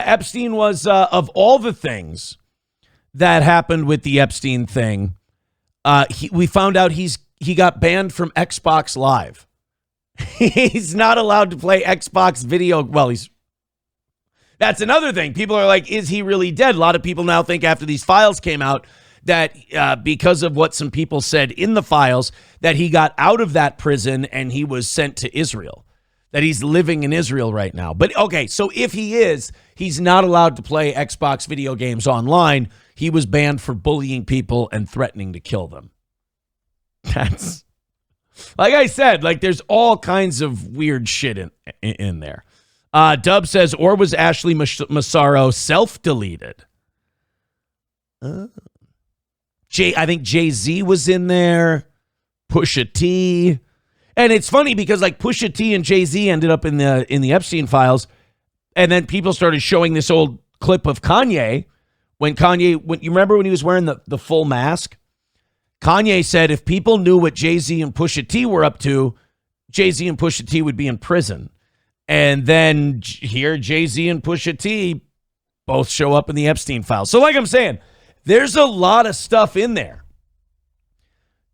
Epstein was, of all the things that happened with the Epstein thing, we found out he got banned from Xbox Live. He's not allowed to play Xbox video. Well, that's another thing. People are like, is he really dead? A lot of people now think after these files came out that because of what some people said in the files, that he got out of that prison and he was sent to Israel, that he's living in Israel right now. But okay, so if he is, he's not allowed to play Xbox video games online. He was banned for bullying people and threatening to kill them. That's, like I said, like there's all kinds of weird shit in there. Dub says, or was Ashley Massaro self-deleted? I think Jay-Z was in there. Pusha T. And it's funny because like Pusha T and Jay-Z ended up in the Epstein files. And then people started showing this old clip of Kanye. When you remember when he was wearing the full mask? Kanye said if people knew what Jay-Z and Pusha T were up to, Jay-Z and Pusha T would be in prison. And then here, Jay-Z and Pusha T both show up in the Epstein files. So like I'm saying, there's a lot of stuff in there.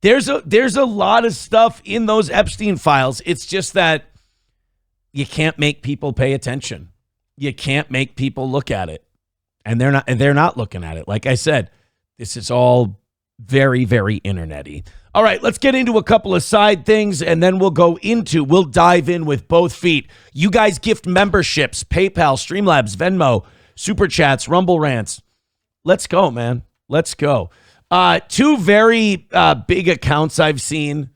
There's a lot of stuff in those Epstein files. It's just that you can't make people pay attention. You can't make people look at it. And they're not looking at it. Like I said, this is all very, very internet-y. All right, let's get into a couple of side things, and then we'll dive in with both feet. You guys gift memberships, PayPal, Streamlabs, Venmo, Super Chats, Rumble Rants. Let's go, man. Let's go. Two very big accounts I've seen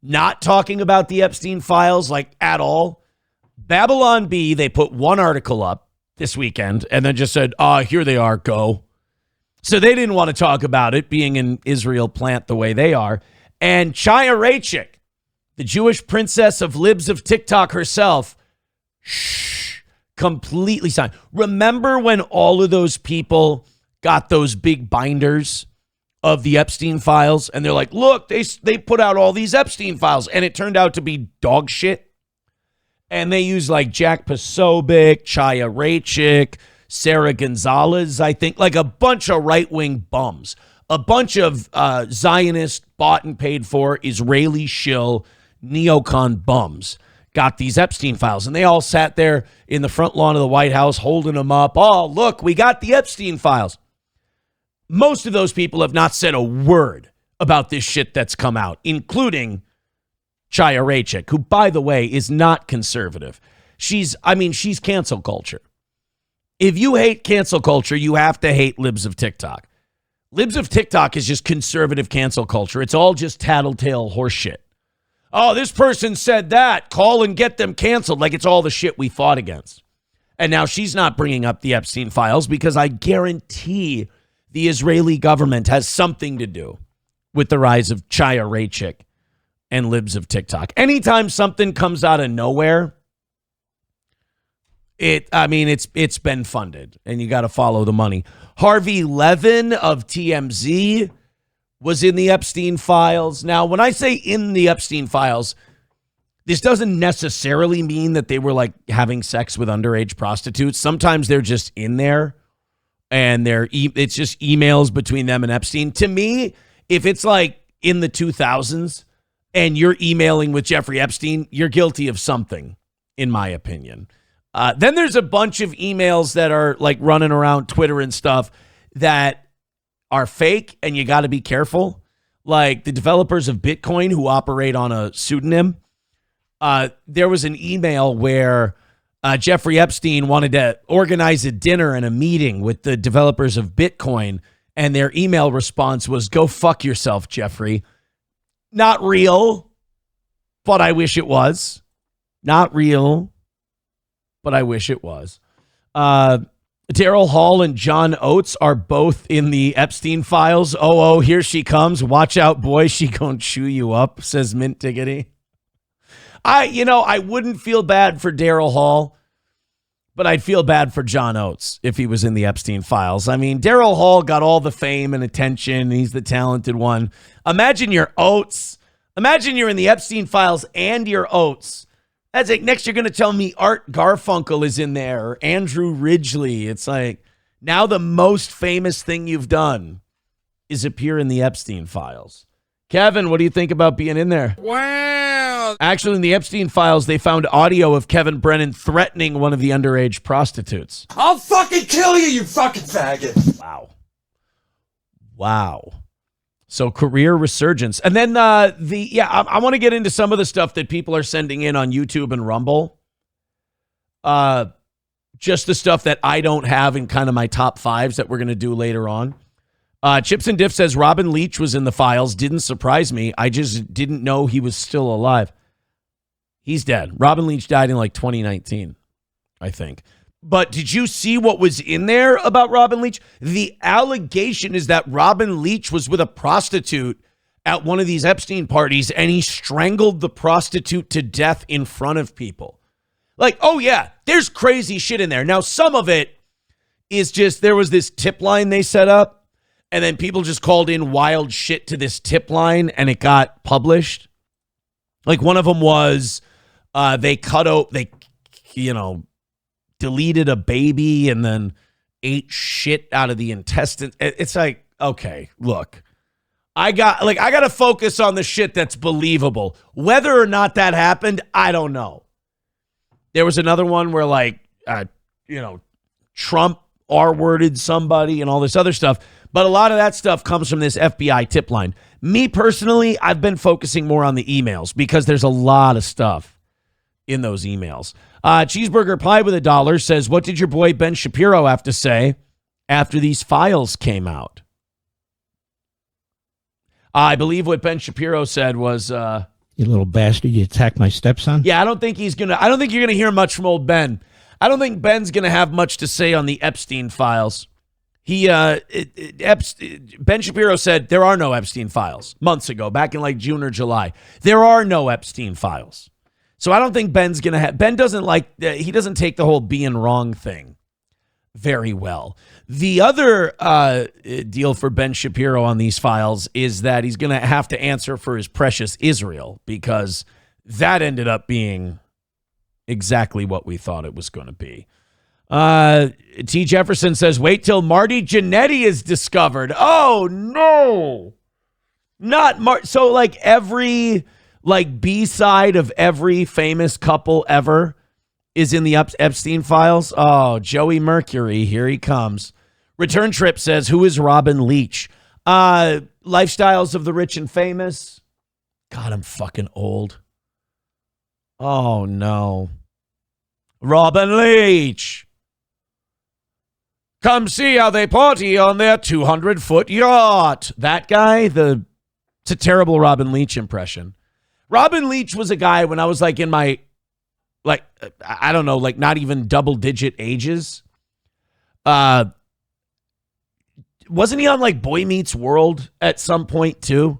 not talking about the Epstein files, like at all. Babylon Bee, they put one article up this weekend and then just said, here they are, go. So they didn't want to talk about it, being an Israel plant the way they are. And Chaya Raichik, the Jewish princess of libs of TikTok herself, completely silent. Remember when all of those people got those big binders of the Epstein files? And they're like, look, they put out all these Epstein files. And it turned out to be dog shit. And they used like Jack Posobiec, Chaya Raichik, Sarah Gonzalez, I think, like a bunch of right-wing bums, a bunch of Zionist, bought and paid for, Israeli shill, neocon bums got these Epstein files. And they all sat there in the front lawn of the White House holding them up. Oh, look, we got the Epstein files. Most of those people have not said a word about this shit that's come out, including Chaya Raichik, who, by the way, is not conservative. She's cancel culture. If you hate cancel culture, you have to hate libs of TikTok. Libs of TikTok is just conservative cancel culture. It's all just tattletale horseshit. Oh, this person said that. Call and get them canceled. Like it's all the shit we fought against. And now she's not bringing up the Epstein files because I guarantee the Israeli government has something to do with the rise of Chaya Raichik and libs of TikTok. Anytime something comes out of nowhere, it's been funded, and you got to follow the money. Harvey Levin of TMZ was in the Epstein files. Now, when I say in the Epstein files, this doesn't necessarily mean that they were like having sex with underage prostitutes. Sometimes they're just in there, and it's just emails between them and Epstein. To me, if it's like in the 2000s and you're emailing with Jeffrey Epstein, you're guilty of something, in my opinion. Then there's a bunch of emails that are like running around Twitter and stuff that are fake, and you got to be careful. Like the developers of Bitcoin who operate on a pseudonym. There was an email where Jeffrey Epstein wanted to organize a dinner and a meeting with the developers of Bitcoin, and their email response was, "Go fuck yourself, Jeffrey." Not real, but I wish it was. Not real, but I wish it was. Daryl Hall and John Oates are both in the Epstein files. Oh, here she comes. Watch out, boy. She gonna chew you up, says Mint Diggity. I wouldn't feel bad for Daryl Hall, but I'd feel bad for John Oates if he was in the Epstein files. I mean, Daryl Hall got all the fame and attention. He's the talented one. Imagine you're Oates. Imagine you're in the Epstein files and you're Oates. That's like, next you're going to tell me Art Garfunkel is in there or Andrew Ridgeley. It's like, now the most famous thing you've done is appear in the Epstein Files. Kevin, what do you think about being in there? Wow. Actually, in the Epstein Files, they found audio of Kevin Brennan threatening one of the underage prostitutes. I'll fucking kill you, you fucking faggot. Wow. So career resurgence. And then I want to get into some of the stuff that people are sending in on YouTube and Rumble. Just the stuff that I don't have in kind of my top fives that we're going to do later on. Chips and Diff says Robin Leach was in the files. Didn't surprise me. I just didn't know he was still alive. He's dead. Robin Leach died in like 2019, I think. But did you see what was in there about Robin Leach? The allegation is that Robin Leach was with a prostitute at one of these Epstein parties and he strangled the prostitute to death in front of people. Like, oh yeah, there's crazy shit in there. Now, some of it is just, there was this tip line they set up and then people just called in wild shit to this tip line and it got published. Like one of them was they deleted a baby and then ate shit out of the intestine. It's like, okay, look, I got to focus on the shit that's believable. Whether or not that happened, I don't know. There was another one where Trump R-worded somebody and all this other stuff. But a lot of that stuff comes from this FBI tip line. Me personally, I've been focusing more on the emails because there's a lot of stuff in those emails. Cheeseburger Pie with $1 says, what did your boy Ben Shapiro have to say after these files came out? I believe what Ben Shapiro said was, you little bastard, you attacked my stepson? Yeah, I don't think you're going to hear much from old Ben. I don't think Ben's going to have much to say on the Epstein files. Ben Shapiro said there are no Epstein files months ago, back in like June or July. There are no Epstein files. So I don't think Ben's going to have, Ben doesn't he doesn't take the whole being wrong thing very well. The other deal for Ben Shapiro on these files is that he's going to have to answer for his precious Israel because that ended up being exactly what we thought it was going to be. T. Jefferson says, wait till Marty Jannetty is discovered. Oh, no. Not Marty. So, like, every, B-side of every famous couple ever is in the Epstein files. Oh, Joey Mercury, here he comes. Return Trip says, who is Robin Leach? Lifestyles of the Rich and Famous. God, I'm fucking old. Oh, no. Robin Leach. Come see how they party on their 200-foot yacht. That guy, it's a terrible Robin Leach impression. Robin Leach was a guy when I was like in my, I don't know, not even double-digit ages. Wasn't he on Boy Meets World at some point too?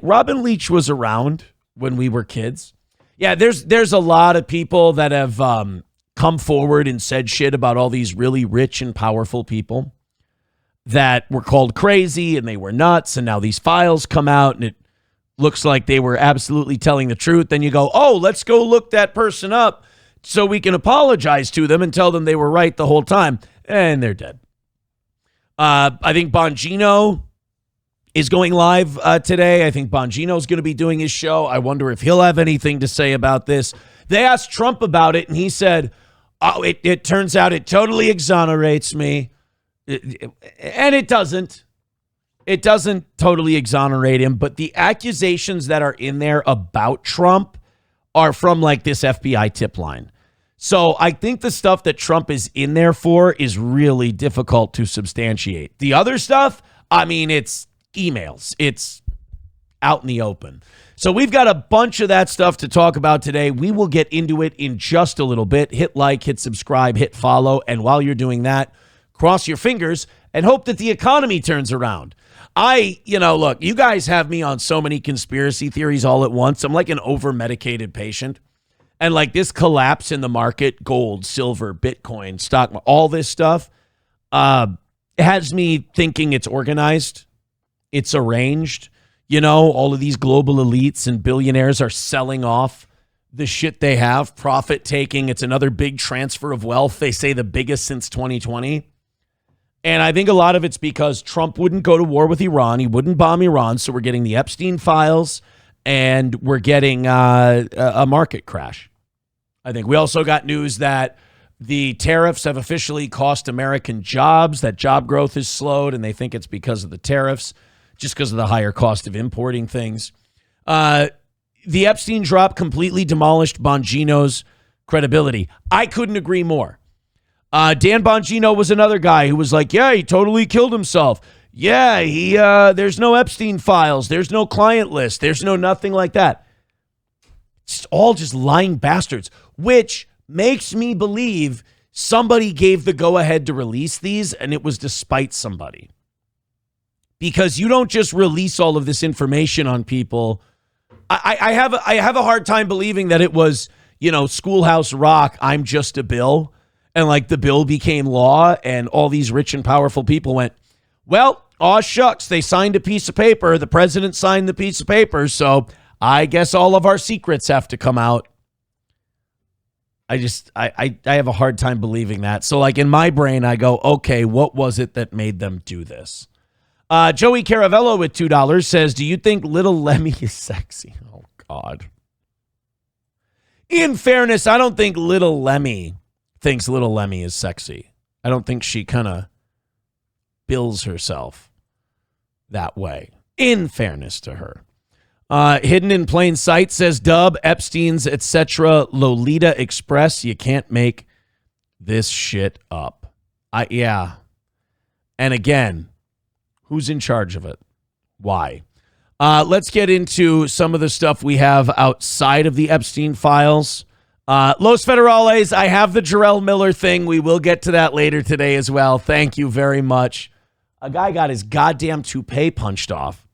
Robin Leach was around when we were kids. Yeah, there's a lot of people that have come forward and said shit about all these really rich and powerful people that were called crazy and they were nuts. And now these files come out and it looks like they were absolutely telling the truth. Then you go, oh, let's go look that person up so we can apologize to them and tell them they were right the whole time. And they're dead. I think Bongino is going live today. I think Bongino is going to be doing his show. I wonder if he'll have anything to say about this. They asked Trump about it, and he said, oh, it turns out it totally exonerates me. And it doesn't. It doesn't totally exonerate him, but the accusations that are in there about Trump are from this FBI tip line. So I think the stuff that Trump is in there for is really difficult to substantiate. The other stuff, it's emails. It's out in the open. So we've got a bunch of that stuff to talk about today. We will get into it in just a little bit. Hit like, hit subscribe, hit follow. And while you're doing that, cross your fingers and hope that the economy turns around. Look, you guys have me on so many conspiracy theories all at once. I'm like an over-medicated patient. And this collapse in the market, gold, silver, Bitcoin, stock, all this stuff, has me thinking it's organized. It's arranged. All of these global elites and billionaires are selling off the shit they have, profit taking. It's another big transfer of wealth. They say the biggest since 2020. And I think a lot of it's because Trump wouldn't go to war with Iran. He wouldn't bomb Iran. So we're getting the Epstein Files and we're getting a market crash. I think we also got news that the tariffs have officially cost American jobs, that job growth is slowed, and they think it's because of the tariffs, just because of the higher cost of importing things. The Epstein drop completely demolished Bongino's credibility. I couldn't agree more. Dan Bongino was another guy who was like, yeah, he totally killed himself. Yeah, there's no Epstein files. There's no client list. There's no nothing like that. It's all just lying bastards, which makes me believe somebody gave the go-ahead to release these, and it was despite somebody. Because you don't just release all of this information on people. I have a hard time believing that it was, Schoolhouse Rock, I'm just a bill. And like the bill became law and all these rich and powerful people went, well, aw shucks, they signed a piece of paper. The president signed the piece of paper. So I guess all of our secrets have to come out. I have a hard time believing that. So like in my brain, I go, okay, what was it that made them do this? Joey Caravello with $2 says, do you think Little Lemmy is sexy? Oh, God. In fairness, I don't think Little Lemmy thinks Little Lemmy is sexy. I don't think she kind of bills herself that way, in fairness to her. Hidden in plain sight says Dub, Epstein's, etc. Lolita Express. You can't make this shit up. Yeah. And again, who's in charge of it? Why? Let's get into some of the stuff we have outside of the Epstein files. Los Federales, I have the Jarrell Miller thing. We will get to that later today as well. Thank you very much. A guy got his goddamn toupee punched off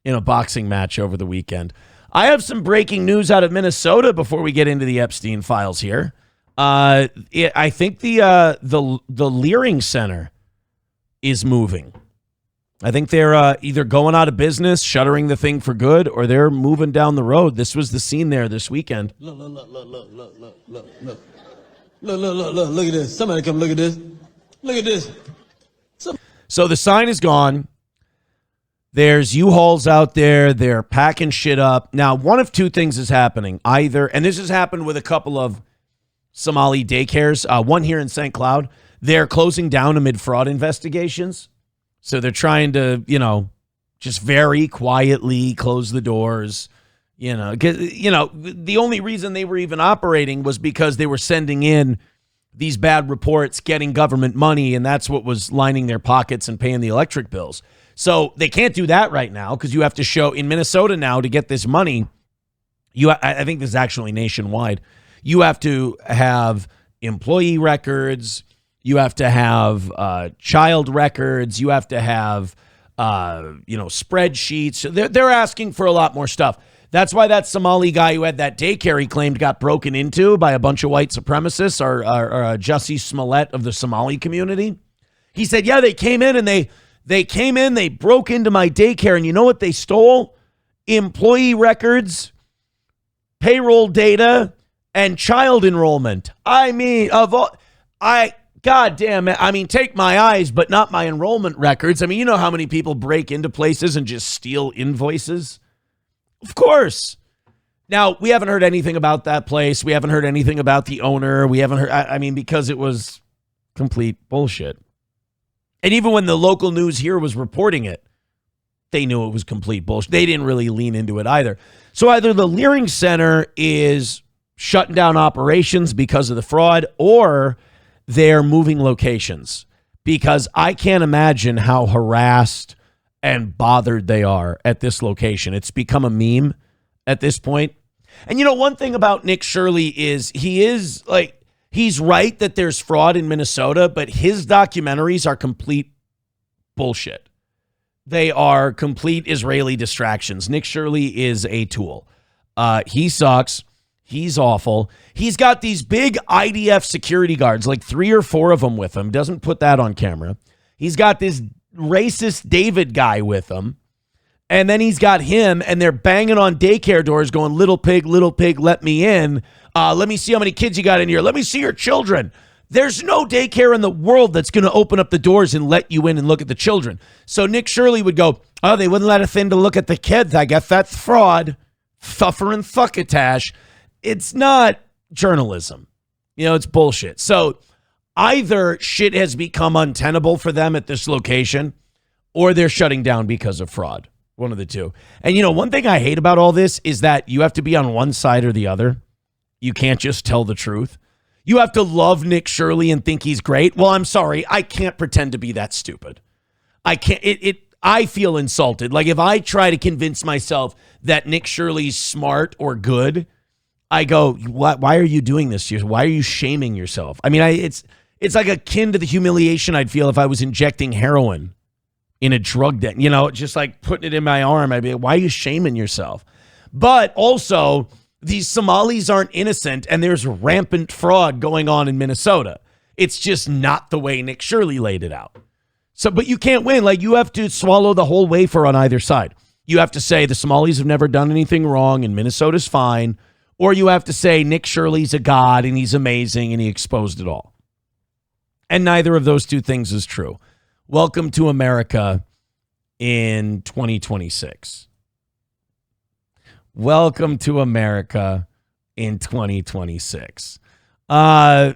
in a boxing match over the weekend. I have some breaking news out of Minnesota before we get into the Epstein files here. I think the Leering Center is moving. I think they're either going out of business, shuttering the thing for good, or they're moving down the road. This was the scene there this weekend. Look at this. Somebody come look at this. Look at this. So the sign is gone. There's U-Hauls out there. They're packing shit up. Now, one of two things is happening. Either, and this has happened with a couple of Somali daycares, one here in St. Cloud, they're closing down amid fraud investigations. So they're trying to, just very quietly close the doors. The only reason they were even operating was because they were sending in these bad reports, getting government money, and that's what was lining their pockets and paying the electric bills. So they can't do that right now because you have to show in Minnesota now to get this money. I think this is actually nationwide. You have to have employee records. You have to have child records. You have to have, spreadsheets. They're asking for a lot more stuff. That's why that Somali guy who had that daycare he claimed got broken into by a bunch of white supremacists or Jussie Smollett of the Somali community. He said, yeah, they came in and they broke into my daycare. And you know what they stole? Employee records, payroll data, and child enrollment. I mean, God damn it. I mean, take my eyes, but not my enrollment records. I mean, you know how many people break into places and just steal invoices? Of course. Now, we haven't heard anything about that place. We haven't heard anything about the owner. We haven't heard, because it was complete bullshit. And even when the local news here was reporting it, they knew it was complete bullshit. They didn't really lean into it either. So either the Leering Center is shutting down operations because of the fraud, or they're moving locations, because I can't imagine how harassed and bothered they are at this location. It's become a meme at this point. And one thing about Nick Shirley is he's right that there's fraud in Minnesota, but his documentaries are complete bullshit. They are complete Israeli distractions. Nick Shirley is a tool. He sucks. He's awful. He's got these big IDF security guards, like 3 or 4 of them with him. Doesn't put that on camera. He's got this racist David guy with him. And then he's got him, and they're banging on daycare doors going, little pig, let me in. Let me see how many kids you got in here. Let me see your children. There's no daycare in the world that's going to open up the doors and let you in and look at the children. So Nick Shirley would go, oh, they wouldn't let us in to look at the kids. I guess that's fraud. Thuffer and fuckatash. It's not journalism. It's bullshit. So either shit has become untenable for them at this location, or they're shutting down because of fraud. One of the two. And one thing I hate about all this is that you have to be on one side or the other. You can't just tell the truth. You have to love Nick Shirley and think he's great. Well, I'm sorry. I can't pretend to be that stupid. I can't. I feel insulted. Like if I try to convince myself that Nick Shirley's smart or good, I go, why are you doing this to yourself? Why are you shaming yourself? I mean, it's like akin to the humiliation I'd feel if I was injecting heroin in a drug den, just like putting it in my arm. I'd be like, why are you shaming yourself? But also, these Somalis aren't innocent, and there's rampant fraud going on in Minnesota. It's just not the way Nick Shirley laid it out. So, but you can't win. Like, you have to swallow the whole wafer on either side. You have to say the Somalis have never done anything wrong and Minnesota's fine, or you have to say Nick Shirley's a god and he's amazing and he exposed it all. And neither of those two things is true. Welcome to America in 2026. Welcome to America in 2026. The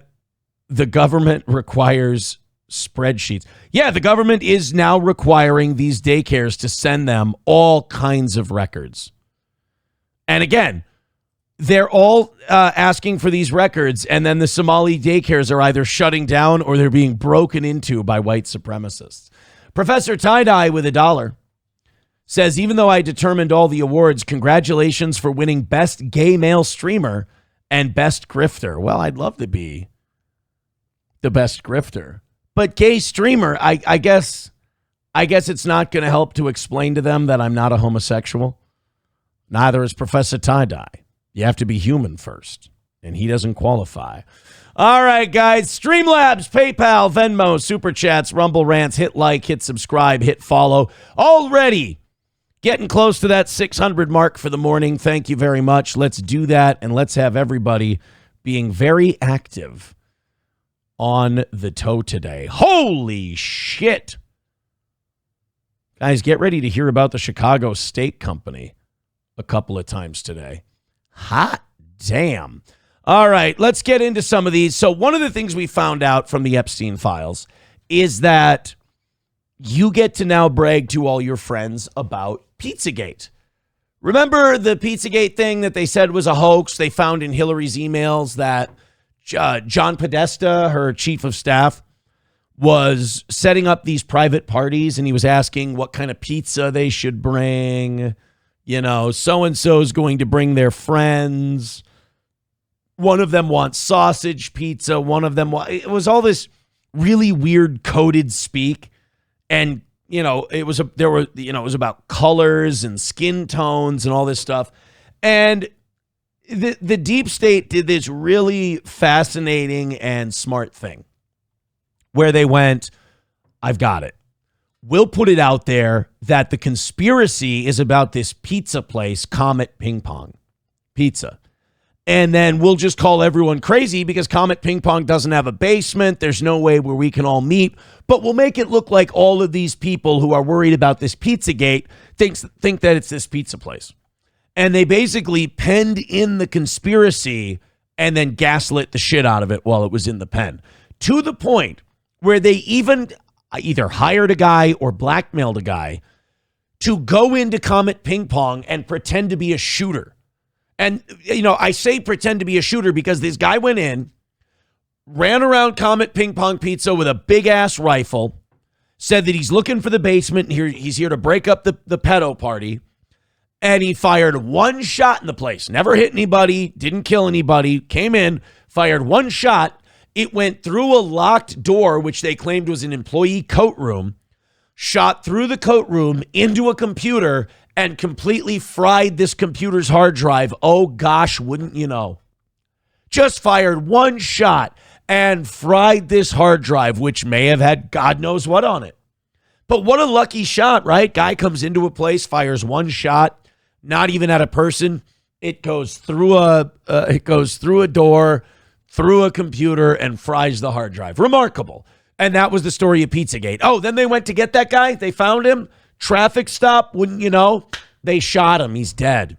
government requires spreadsheets. Yeah, the government is now requiring these daycares to send them all kinds of records. And again, they're all asking for these records, and then the Somali daycares are either shutting down or they're being broken into by white supremacists. Professor Tie-Dye with $1 says, even though I determined all the awards, congratulations for winning Best Gay Male Streamer and Best Grifter. Well, I'd love to be the best grifter. But gay streamer, I guess it's not going to help to explain to them that I'm not a homosexual. Neither is Professor Tie-Dye. You have to be human first, and he doesn't qualify. All right, guys. Streamlabs, PayPal, Venmo, Super Chats, Rumble Rants. Hit like, hit subscribe, hit follow. Already getting close to that 600 mark for the morning. Thank you very much. Let's do that, and let's have everybody being very active on the toe today. Holy shit. Guys, get ready to hear about the Chicago Steak Company a couple of times today. Hot damn. All right, let's get into some of these. So one of the things we found out from the Epstein Files is that you get to now brag to all your friends about Pizzagate. Remember the Pizzagate thing that they said was a hoax? They found in Hillary's emails that John Podesta, her chief of staff, was setting up these private parties, and he was asking what kind of pizza they should bring. So-and-so is going to bring their friends. One of them wants sausage pizza. One of them it was all this really weird coded speak. And, it was about colors and skin tones and all this stuff. And the deep state did this really fascinating and smart thing where they went, I've got it. We'll put it out there that the conspiracy is about this pizza place, Comet Ping Pong Pizza. And then we'll just call everyone crazy because Comet Ping Pong doesn't have a basement. There's no way where we can all meet. But we'll make it look like all of these people who are worried about this Pizzagate think that it's this pizza place. And they basically penned in the conspiracy and then gaslit the shit out of it while it was in the pen. To the point where they even either hired a guy or blackmailed a guy to go into Comet Ping Pong and pretend to be a shooter. And, I say pretend to be a shooter because this guy went in, ran around Comet Ping Pong Pizza with a big-ass rifle, said that he's looking for the basement, and he's here to break up the pedo party, and he fired one shot in the place. Never hit anybody, didn't kill anybody, came in, fired one shot. It went through a locked door, which they claimed was an employee coat room, shot through the coat room into a computer, and completely fried this computer's hard drive. Oh, gosh, wouldn't you know? Just fired one shot and fried this hard drive, which may have had God knows what on it. But what a lucky shot, right? Guy comes into a place, fires one shot, not even at a person. It goes through a door, through a computer, and fries the hard drive. Remarkable. And that was the story of Pizzagate. Oh, then they went to get that guy. They found him. Traffic stop. Wouldn't you know? They shot him. He's dead.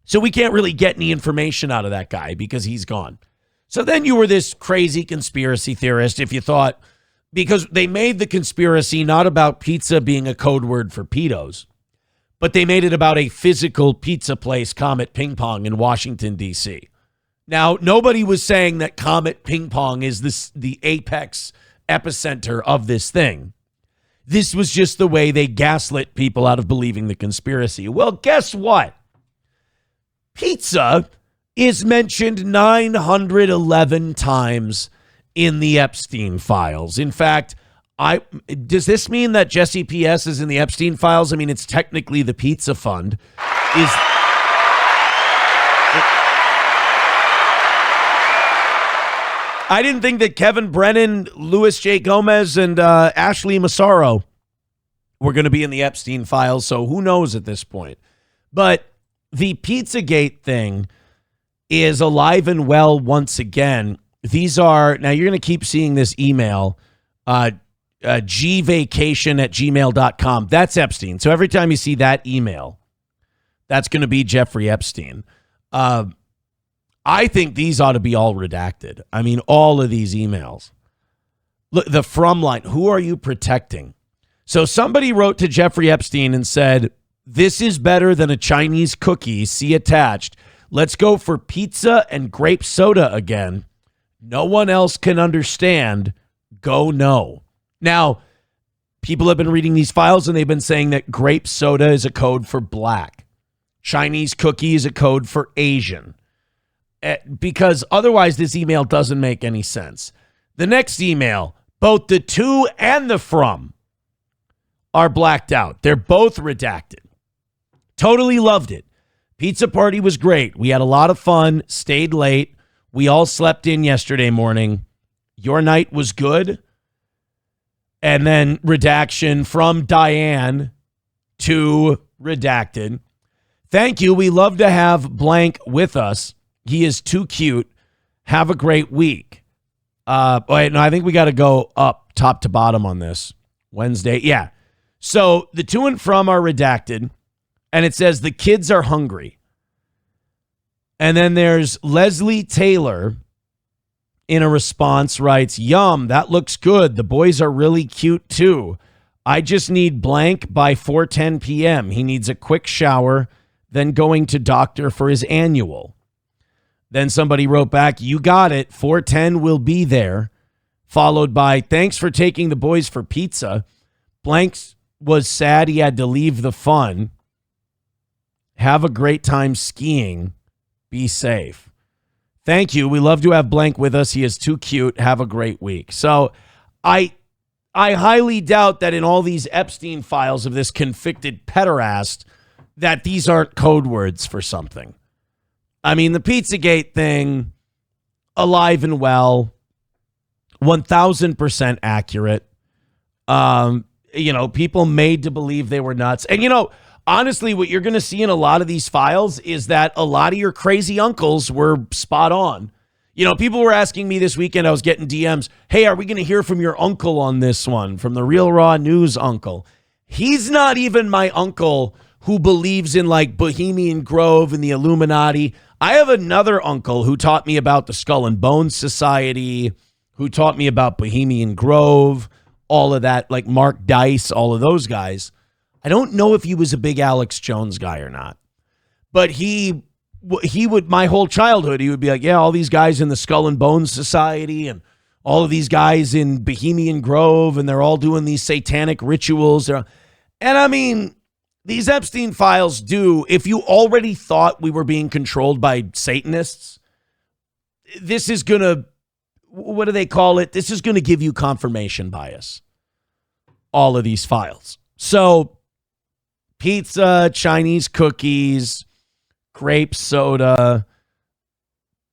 So we can't really get any information out of that guy because he's gone. So then you were this crazy conspiracy theorist if you thought, because they made the conspiracy not about pizza being a code word for pedos, but they made it about a physical pizza place, Comet Ping Pong, in Washington, D.C. Now, nobody was saying that Comet Ping Pong is the apex epicenter of this thing. This was just the way they gaslit people out of believing the conspiracy. Well, guess what? Pizza is mentioned 911 times in the Epstein Files. In fact, does this mean that Jesse P.S. is in the Epstein Files? I mean, it's technically the Pizza Fund. I didn't think that Kevin Brennan, Louis J. Gomez, and Ashley Massaro were going to be in the Epstein Files, so who knows at this point. But the Pizzagate thing is alive and well once again. Now you're going to keep seeing this email, gvacation@gmail.com. That's Epstein. So every time you see that email, that's going to be Jeffrey Epstein. I think these ought to be all redacted. I mean, all of these emails. Look, the from line, who are you protecting? So somebody wrote to Jeffrey Epstein and said, this is better than a Chinese cookie, see attached. Let's go for pizza and grape soda again. No one else can understand. Go no. Now, people have been reading these files and they've been saying that grape soda is a code for black. Chinese cookie is a code for Asian. Because otherwise this email doesn't make any sense. The next email, both the to and the from are blacked out. They're both redacted. Totally loved it. Pizza party was great. We had a lot of fun, stayed late. We all slept in yesterday morning. Your night was good. And then redaction from Diane to redacted. Thank you. We love to have blank with us. He is too cute. Have a great week. Wait, no, I think we got to go up top to bottom on this. Wednesday. Yeah. So the to and from are redacted. And it says the kids are hungry. And then there's Leslie Taylor in a response writes, yum, that looks good. The boys are really cute too. I just need blank by 4:10 p.m. He needs a quick shower, then going to doctor for his annual. Then somebody wrote back, you got it. 4:10 will be there. Followed by, thanks for taking the boys for pizza. Blank was sad he had to leave the fun. Have a great time skiing. Be safe. Thank you. We love to have blank with us. He is too cute. Have a great week. So I highly doubt that in all these Epstein files of this convicted pederast that these aren't code words for something. I mean, the Pizzagate thing, alive and well, 1,000% accurate. People made to believe they were nuts. And, honestly, what you're going to see in a lot of these files is that a lot of your crazy uncles were spot on. People were asking me this weekend, I was getting DMs, hey, are we going to hear from your uncle on this one, from the Real Raw News uncle? He's not even my uncle who believes in like Bohemian Grove and the Illuminati. I have another uncle who taught me about the Skull and Bones Society, who taught me about Bohemian Grove, all of that, like Mark Dice, all of those guys. I don't know if he was a big Alex Jones guy or not, but he would, my whole childhood, he would be like, yeah, all these guys in the Skull and Bones Society and all of these guys in Bohemian Grove, and they're all doing these satanic rituals. And I mean, these Epstein files do, if you already thought we were being controlled by Satanists, this is going to, what do they call it? This is going to give you confirmation bias. All of these files. So, pizza, Chinese cookies, grape soda,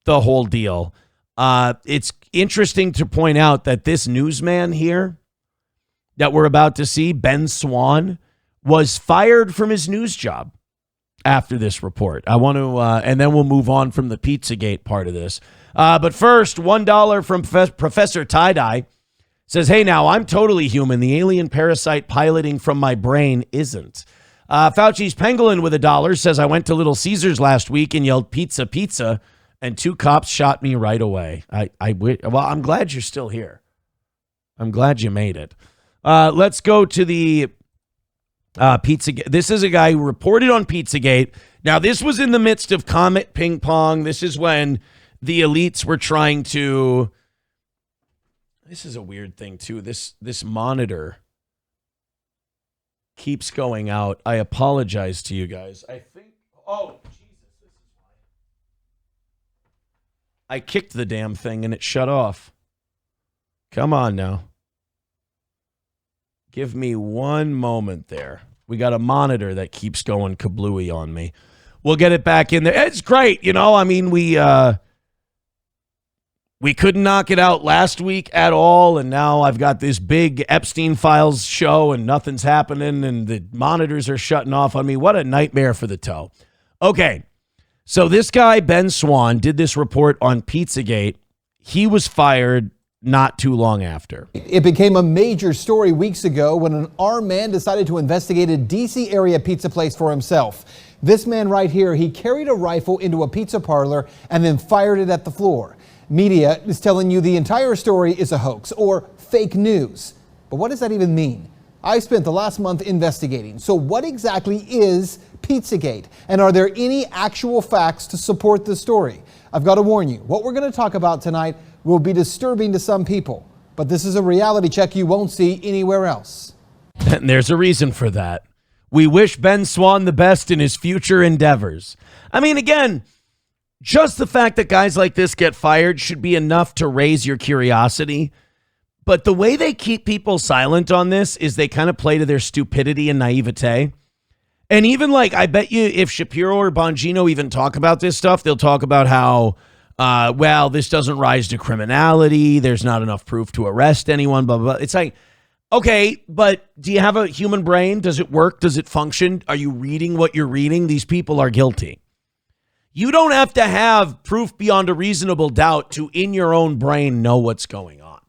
the whole deal. It's interesting to point out that this newsman here, that we're about to see, Ben Swan, was fired from his news job after this report. I want to, and then we'll move on from the Pizzagate part of this. But first, $1 from Professor Tie-Dye says, hey, now, I'm totally human. The alien parasite piloting from my brain isn't. Fauci's Pangolin with $1 says, I went to Little Caesars last week and yelled pizza, pizza, and 2 cops shot me right away. Well, I'm glad you're still here. I'm glad you made it. Let's go to the Pizzagate. This is a guy who reported on Pizzagate. Now, this was in the midst of Comet Ping Pong. This is when the elites were trying to... This is a weird thing, too. This monitor keeps going out. I apologize to you guys. I think... Oh, Jesus, this is why. I kicked the damn thing and it shut off. Come on now. Give me one moment there. We got a monitor that keeps going kablooey on me. We'll get it back in there. It's great, you know. I mean, we couldn't knock it out last week at all, and now I've got this big Epstein Files show, and nothing's happening, and the monitors are shutting off on me. What a nightmare for the toe. Okay, so this guy, Ben Swan, did this report on Pizzagate. He was fired not too long after. It became a major story weeks ago when an armed man decided to investigate a D.C. area pizza place for himself. This man right here, he carried a rifle into a pizza parlor and then fired it at the floor. Media is telling you the entire story is a hoax or fake news. But what does that even mean? I spent the last month investigating. So what exactly is Pizzagate? And are there any actual facts to support this story? I've got to warn you, what we're going to talk about tonight will be disturbing to some people. But this is a reality check you won't see anywhere else. And there's a reason for that. We wish Ben Swan the best in his future endeavors. I mean, again, just the fact that guys like this get fired should be enough to raise your curiosity. But the way they keep people silent on this is they kind of play to their stupidity and naivete. And even like, I bet you if Shapiro or Bongino even talk about this stuff, they'll talk about how, well, this doesn't rise to criminality. There's not enough proof to arrest anyone, blah, blah, blah. It's like, okay, but do you have a human brain? Does it work? Does it function? Are you reading what you're reading? These people are guilty. You don't have to have proof beyond a reasonable doubt to, in your own brain, know what's going on.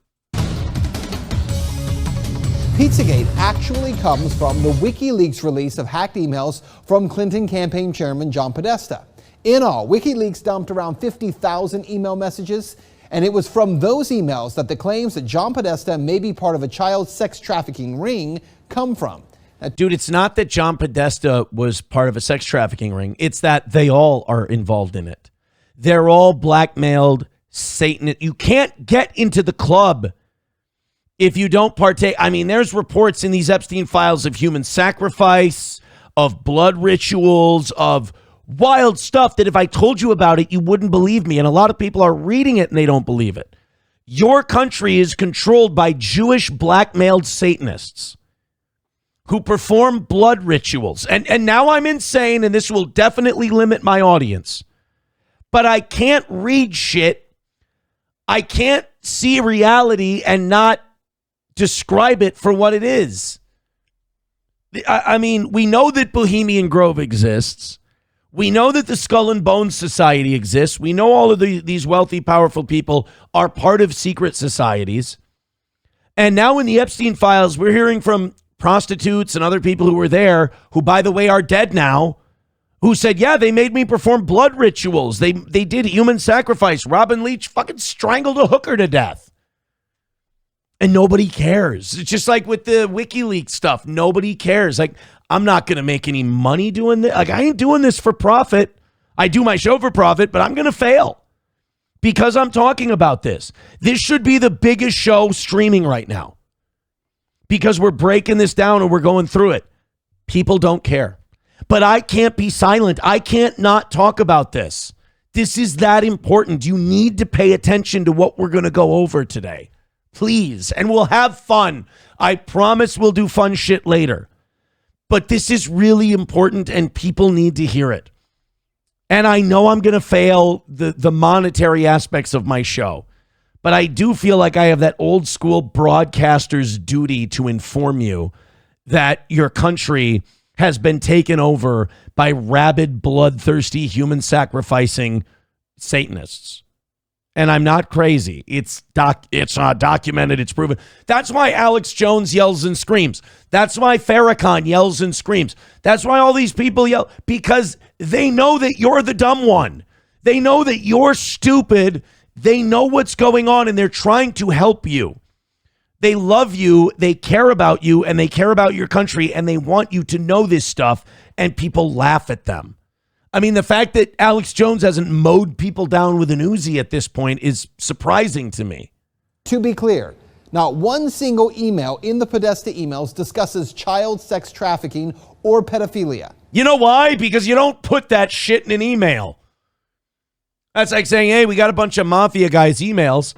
Pizzagate actually comes from the WikiLeaks release of hacked emails from Clinton campaign chairman John Podesta. In all, WikiLeaks dumped around 50,000 email messages, and it was from those emails that the claims that John Podesta may be part of a child sex trafficking ring come from. Dude, it's not that John Podesta was part of a sex trafficking ring. It's that they all are involved in it. They're all blackmailed Satanists. You can't get into the club if you don't partake. I mean, there's reports in these Epstein Files of human sacrifice, of blood rituals, of wild stuff that if I told you about it, you wouldn't believe me. And a lot of people are reading it and they don't believe it. Your country is controlled by Jewish blackmailed Satanists who perform blood rituals. And now I'm insane, and this will definitely limit my audience. But I can't read shit. I can't see reality and not describe it for what it is. I mean, we know that Bohemian Grove exists. We know that the Skull and Bones Society exists. We know all of these wealthy, powerful people are part of secret societies. And now in the Epstein Files, we're hearing from prostitutes and other people who were there, who, by the way, are dead now, who said, yeah, they made me perform blood rituals. They did human sacrifice. Robin Leach fucking strangled a hooker to death. And nobody cares. It's just like with the WikiLeaks stuff. Nobody cares. Like, I'm not going to make any money doing this. Like, I ain't doing this for profit. I do my show for profit, but I'm going to fail because I'm talking about this. This should be the biggest show streaming right now because we're breaking this down and we're going through it. People don't care. But I can't be silent. I can't not talk about this. This is that important. You need to pay attention to what we're going to go over today. Please. And we'll have fun. I promise we'll do fun shit later. But this is really important and people need to hear it. And I know I'm going to fail the monetary aspects of my show. But I do feel like I have that old school broadcaster's duty to inform you that your country has been taken over by rabid, bloodthirsty, human sacrificing Satanists. And I'm not crazy. It's documented. It's proven. That's why Alex Jones yells and screams. That's why Farrakhan yells and screams. That's why all these people yell, because they know that you're the dumb one. They know that you're stupid. They know what's going on, and they're trying to help you. They love you, they care about you, and they care about your country, and they want you to know this stuff, and people laugh at them. I mean, the fact that Alex Jones hasn't mowed people down with an Uzi at this point is surprising to me. To be clear, not one single email in the Podesta emails discusses child sex trafficking or pedophilia. You know why? Because you don't put that shit in an email. That's like saying, hey, we got a bunch of mafia guys' emails.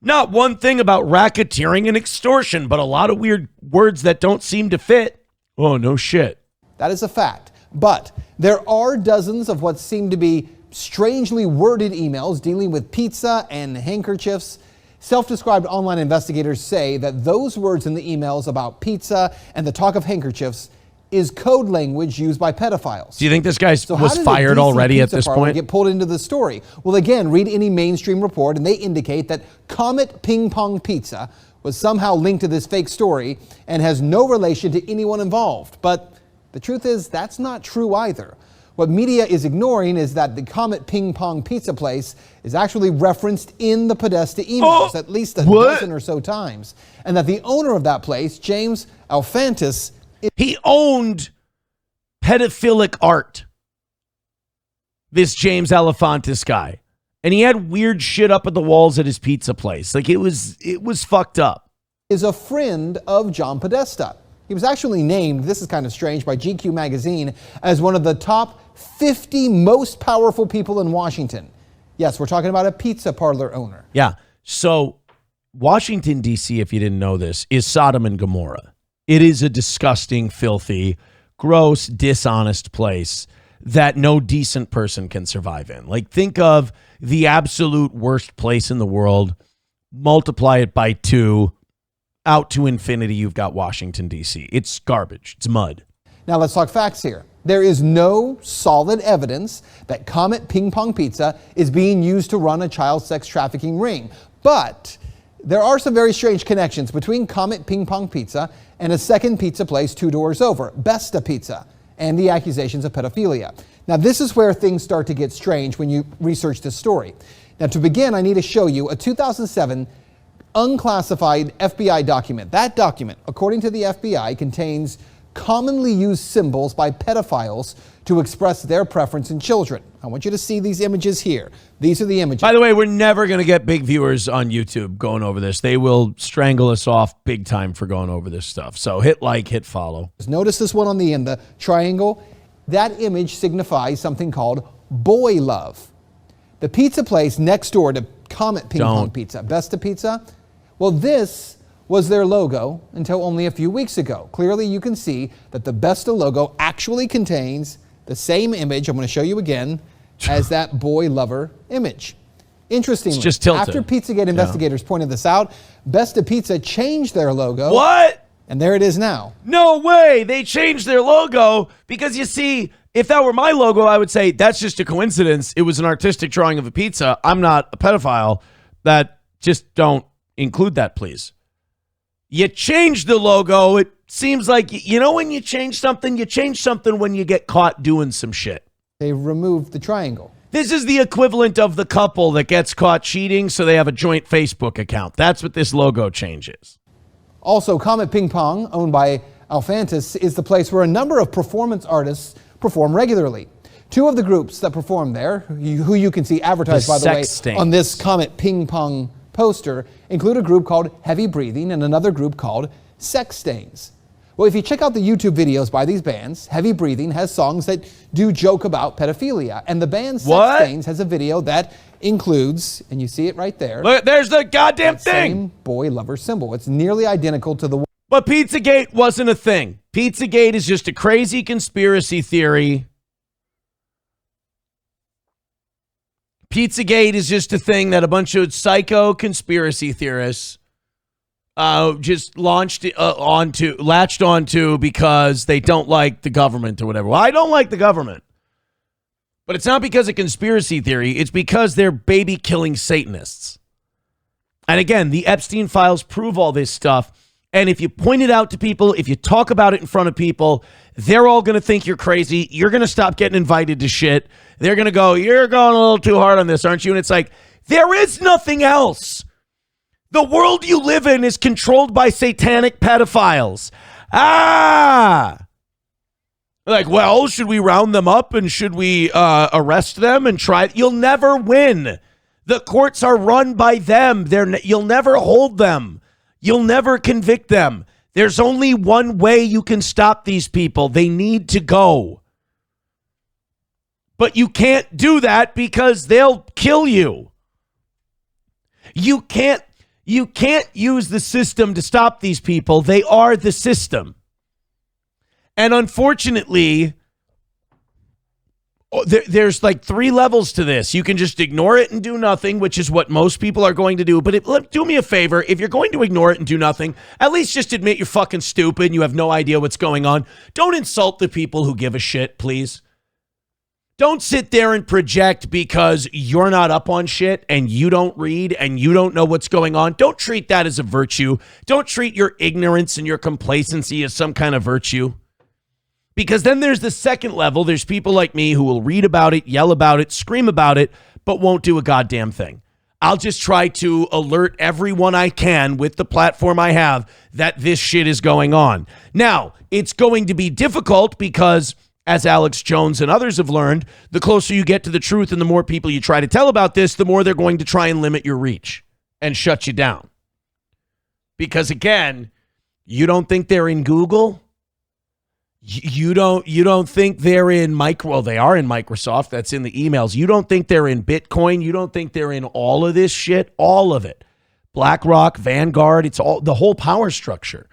Not one thing about racketeering and extortion, but a lot of weird words that don't seem to fit. Oh, no shit. That is a fact. But there are dozens of what seem to be strangely worded emails dealing with pizza and handkerchiefs. Self-described online investigators say that those words in the emails about pizza and the talk of handkerchiefs is code language used by pedophiles. Do you think this guy So was fired already at this point? Get pulled into the story. Well, again, read any mainstream report, and they indicate that Comet Ping Pong Pizza was somehow linked to this fake story and has no relation to anyone involved. But the truth is, that's not true either. What media is ignoring is that the Comet Ping Pong Pizza place is actually referenced in the Podesta emails at least a dozen or so times, and that the owner of that place, James Alfantis, he owned pedophilic art. This James Alefantis guy. And he had weird shit up at the walls at his pizza place. Like it was fucked up. is a friend of John Podesta. He was actually named, this is kind of strange, by GQ magazine as one of the top 50 most powerful people in Washington. Yes, we're talking about a pizza parlor owner. Yeah. So Washington, D.C., if you didn't know this, is Sodom and Gomorrah. It is a disgusting, filthy, gross, dishonest place that no decent person can survive in. Like, think of the absolute worst place in the world, multiply it by 2, out to infinity, you've got Washington, D.C. It's garbage. It's mud. Now let's talk facts here. There is no solid evidence that Comet Ping Pong Pizza is being used to run a child sex trafficking ring. But there are some very strange connections between Comet Ping Pong Pizza and a second pizza place 2 doors over, Besta Pizza, and the accusations of pedophilia. Now this is where things start to get strange when you research this story. Now to begin, I need to show you a 2007 unclassified FBI document. That document, according to the FBI, contains commonly used symbols by pedophiles to express their preference in children. I want you to see these images here. These are the images. By the way, we're never going to get big viewers on YouTube going over this. They will strangle us off big time for going over this stuff. So hit like, hit follow. Notice this one on the end, the triangle. That image signifies something called boy love. The pizza place next door to Comet Ping Pong Pizza, Besta Pizza, well, this was their logo until only a few weeks ago. Clearly, you can see that the Besta logo actually contains the same image, I'm going to show you again, as that boy lover image. Interestingly, it's just tilted. After Pizzagate investigators pointed this out, Besta Pizza changed their logo. What? And there it is now. No way. They changed their logo because, you see, if that were my logo, I would say that's just a coincidence. It was an artistic drawing of a pizza. I'm not a pedophile. Just don't include that, please. You changed the logo. It seems like, when you change something when you get caught doing some shit. They removed the triangle. This is the equivalent of the couple that gets caught cheating, so they have a joint Facebook account. That's what this logo change is. Also, Comet Ping Pong, owned by Alfantis, is the place where a number of performance artists perform regularly. 2 of the groups that perform there, who you can see advertised, by the way, on this Comet Ping Pong poster, include a group called Heavy Breathing and another group called Sex Stains. Well, if you check out the YouTube videos by these bands, Heavy Breathing has songs that do joke about pedophilia, and the band Sex Stains has a video that includes, and you see it right there. Look, there's the goddamn thing. Same boy lover symbol. It's nearly identical to the one. But Pizzagate wasn't a thing. Pizzagate is just a crazy conspiracy theory. Pizzagate is just a thing that a bunch of psycho conspiracy theorists just latched onto because they don't like the government or whatever. Well, I don't like the government. But it's not because of conspiracy theory. It's because they're baby killing Satanists. And again, the Epstein Files prove all this stuff. And if you point it out to people, if you talk about it in front of people, they're all going to think you're crazy. You're going to stop getting invited to shit. They're going to go, you're going a little too hard on this, aren't you? And it's like, there is nothing else. The world you live in is controlled by satanic pedophiles. Like, well, should we round them up and should we arrest them and try? You'll never win. The courts are run by them. You'll never hold them. You'll never convict them. There's only one way you can stop these people. They need to go. But you can't do that because they'll kill you. You can't use the system to stop these people. They are the system. And unfortunately, there's like 3 levels to this. You can just ignore it and do nothing, which is what most people are going to do. But do me a favor. If you're going to ignore it and do nothing, at least just admit you're fucking stupid and you have no idea what's going on. Don't insult the people who give a shit, please. Don't sit there and project because you're not up on shit and you don't read and you don't know what's going on. Don't treat that as a virtue. Don't treat your ignorance and your complacency as some kind of virtue. Because then there's the second level. There's people like me who will read about it, yell about it, scream about it, but won't do a goddamn thing. I'll just try to alert everyone I can with the platform I have that this shit is going on. Now, it's going to be difficult because, as Alex Jones and others have learned, the closer you get to the truth and the more people you try to tell about this, the more they're going to try and limit your reach and shut you down. Because again, you don't think they're in Google? You don't think they're in well, they are in Microsoft. That's in the emails. You don't think they're in Bitcoin. You don't think they're in all of this shit. All of it. BlackRock, Vanguard. It's all the whole power structure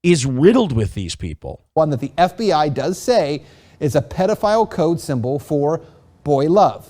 is riddled with these people. One that the FBI does say is a pedophile code symbol for boy love.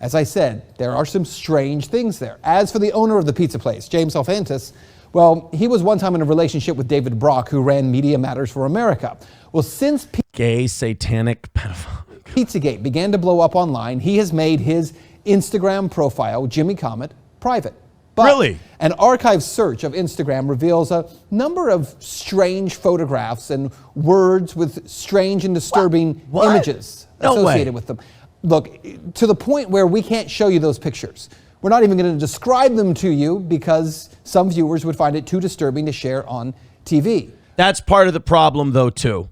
As I said, there are some strange things there. As for the owner of the pizza place, James Alfantis, well, he was one time in a relationship with David Brock, who ran Media Matters for America. Well, since gay satanic pedophile Pizzagate began to blow up online, he has made his Instagram profile, Jimmy Comet, private. But really? An archive search of Instagram reveals a number of strange photographs and words with strange and disturbing images associated with them. Look, to the point where we can't show you those pictures. We're not even going to describe them to you because some viewers would find it too disturbing to share on TV. That's part of the problem, though, too.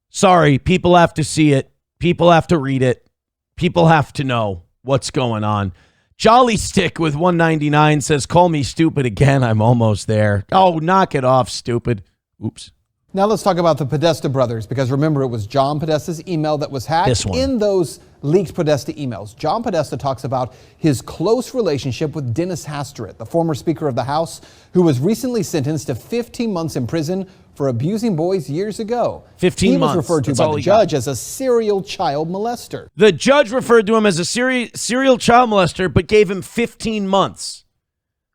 Sorry, people have to see it. People have to read it. People have to know what's going on. Jolly Stick with 199 says, call me stupid again. I'm almost there. Oh, knock it off, stupid. Oops. Now let's talk about the Podesta brothers, because remember, it was John Podesta's email that was hacked. In those leaked Podesta emails, John Podesta talks about his close relationship with Dennis Hastert, the former Speaker of the House, who was recently sentenced to 15 months in prison for abusing boys years ago. 15 months. He was referred to by the judge as a serial child molester. The judge referred to him as a serial child molester, but gave him 15 months.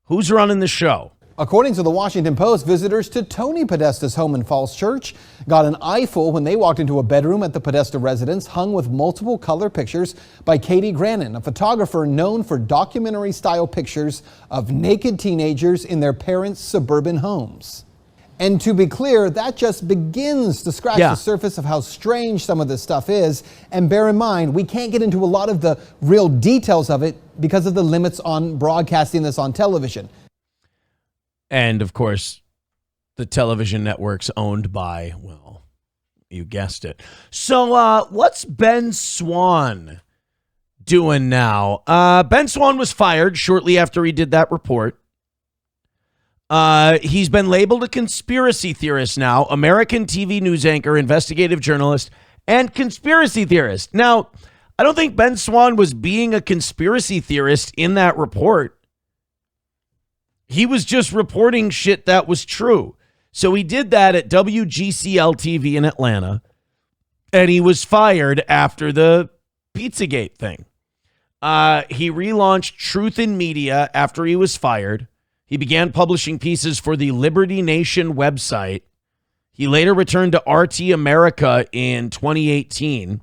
Who's running the show? According to the Washington Post, visitors to Tony Podesta's home in Falls Church got an eyeful when they walked into a bedroom at the Podesta residence hung with multiple color pictures by Katie Grannon, a photographer known for documentary-style pictures of naked teenagers in their parents' suburban homes. And to be clear, that just begins to scratch the surface of how strange some of this stuff is. And bear in mind, we can't get into a lot of the real details of it because of the limits on broadcasting this on television. And, of course, the television network's owned by, well, you guessed it. So what's Ben Swann doing now? Ben Swann was fired shortly after he did that report. He's been labeled a conspiracy theorist now, American TV news anchor, investigative journalist, and conspiracy theorist. Now, I don't think Ben Swann was being a conspiracy theorist in that report. He was just reporting shit that was true. So he did that at WGCL TV in Atlanta, and he was fired after the Pizzagate thing. He relaunched Truth in Media after he was fired. He began publishing pieces for the Liberty Nation website. He later returned to RT America in 2018.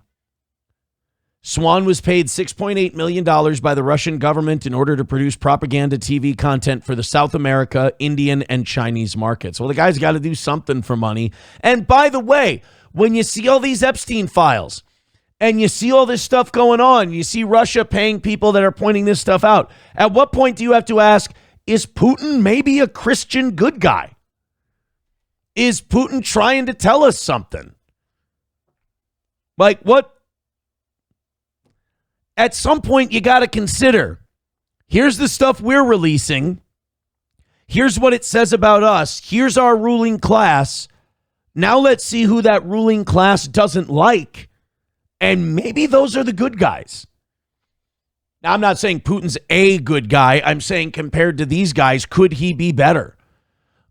Swan was paid $6.8 million by the Russian government in order to produce propaganda TV content for the South America, Indian, and Chinese markets. Well, the guy's got to do something for money. And by the way, when you see all these Epstein files and you see all this stuff going on, you see Russia paying people that are pointing this stuff out, at what point do you have to ask, is Putin maybe a Christian good guy? Is Putin trying to tell us something? Like what? At some point, you got to consider, here's the stuff we're releasing. Here's what it says about us. Here's our ruling class. Now let's see who that ruling class doesn't like. And maybe those are the good guys. Now, I'm not saying Putin's a good guy. I'm saying compared to these guys, could he be better?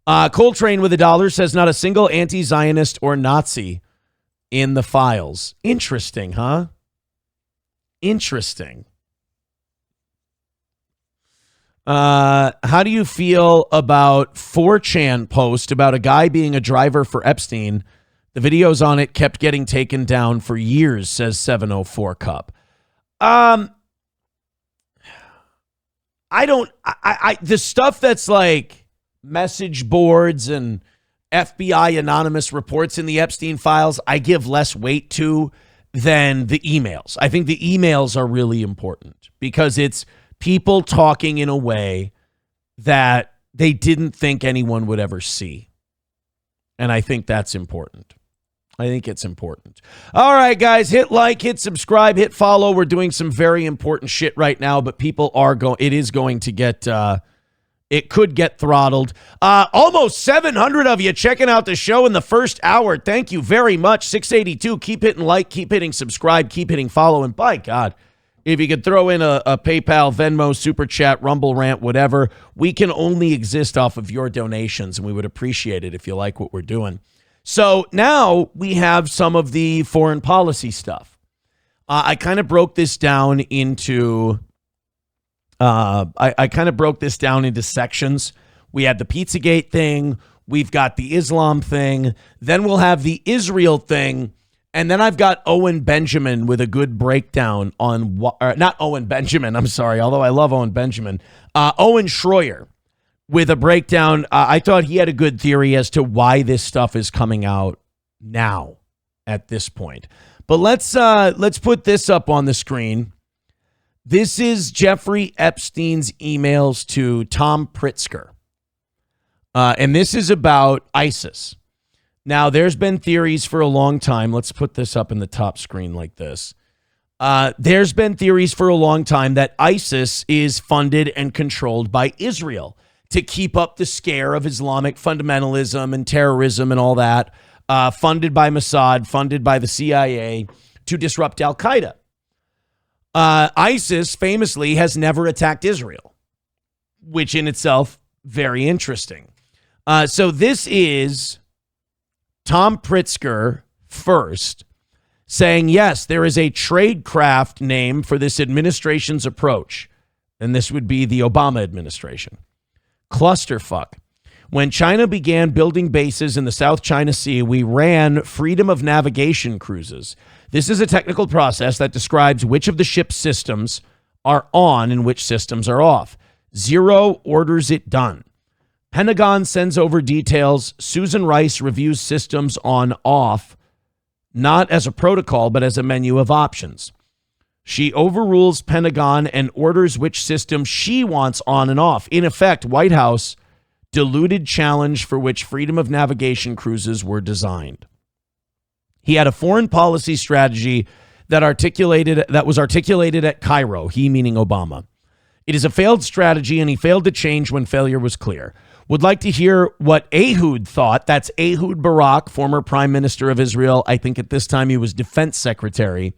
Coltrane with $1 says not a single anti-Zionist or Nazi in the files. Interesting, huh? Interesting. How do you feel about 4chan post about a guy being a driver for Epstein? The videos on it kept getting taken down for years, says 704 Cup. The stuff that's like message boards and FBI anonymous reports in the Epstein files, I give less weight to than the emails. I think the emails are really important because it's people talking in a way that they didn't think anyone would ever see. And I think that's important. I think it's important. All right, guys, hit like, hit subscribe, hit follow. We're doing some very important shit right now, but people are going, it is going to get, it could get throttled. Almost 700 of you checking out the show in the first hour. Thank you very much. 682. Keep hitting like, keep hitting subscribe, keep hitting follow. And by God, if you could throw in a PayPal, Venmo, Super Chat, Rumble Rant, whatever, we can only exist off of your donations, and we would appreciate it if you like what we're doing. So now we have some of the foreign policy stuff. I kind of broke this down into sections. We had the Pizzagate thing. We've got the Islam thing. Then we'll have the Israel thing. And then I've got Owen Benjamin with a good breakdown on not Owen Benjamin. I'm sorry. Although I love Owen Benjamin, Owen Schroyer with a breakdown. I thought he had a good theory as to why this stuff is coming out now at this point. But let's put this up on the screen. This is Jeffrey Epstein's emails to Tom Pritzker. And this is about ISIS. Now, there's been theories for a long time. Let's put this up in the top screen like this. There's been theories for a long time that ISIS is funded and controlled by Israel to keep up the scare of Islamic fundamentalism and terrorism and all that, funded by Mossad, funded by the CIA to disrupt al-Qaeda. ISIS famously has never attacked Israel, which in itself, very interesting. So this is Tom Pritzker first saying, yes, there is a tradecraft name for this administration's approach. And this would be the Obama administration. Clusterfuck. When China began building bases in the South China Sea, we ran freedom of navigation cruises. This is a technical process that describes which of the ship's systems are on and which systems are off. Zero orders it done. Pentagon sends over details. Susan Rice reviews systems on off, not as a protocol, but as a menu of options. She overrules Pentagon and orders which system she wants on and off. In effect, White House diluted challenge for which freedom of navigation cruises were designed. He had a foreign policy strategy that was articulated at Cairo, he meaning Obama. It is a failed strategy, and he failed to change when failure was clear. Would like to hear what Ehud thought. That's Ehud Barak, former prime minister of Israel. I think at this time he was defense secretary.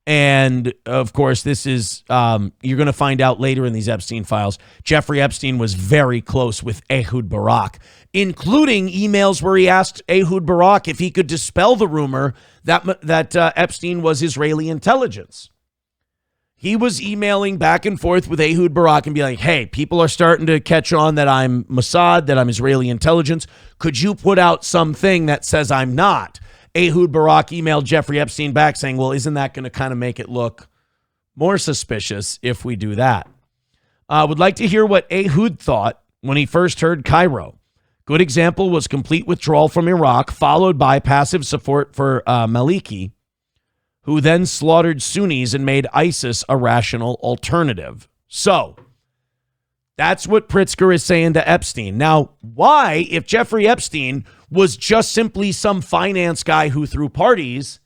And of course, this is, you're going to find out later in these Epstein files, Jeffrey Epstein was very close with Ehud Barak, including emails where he asked Ehud Barak if he could dispel the rumor that Epstein was Israeli intelligence. He was emailing back and forth with Ehud Barak and be like, hey, people are starting to catch on that I'm Mossad, that I'm Israeli intelligence. Could you put out something that says I'm not? Ehud Barak emailed Jeffrey Epstein back saying, well, isn't that going to kind of make it look more suspicious if we do that? Would like to hear what Ehud thought when he first heard Cairo. Good example was complete withdrawal from Iraq, followed by passive support for Maliki, who then slaughtered Sunnis and made ISIS a rational alternative. So that's what Pritzker is saying to Epstein. Now, why, if Jeffrey Epstein was just simply some finance guy who threw parties,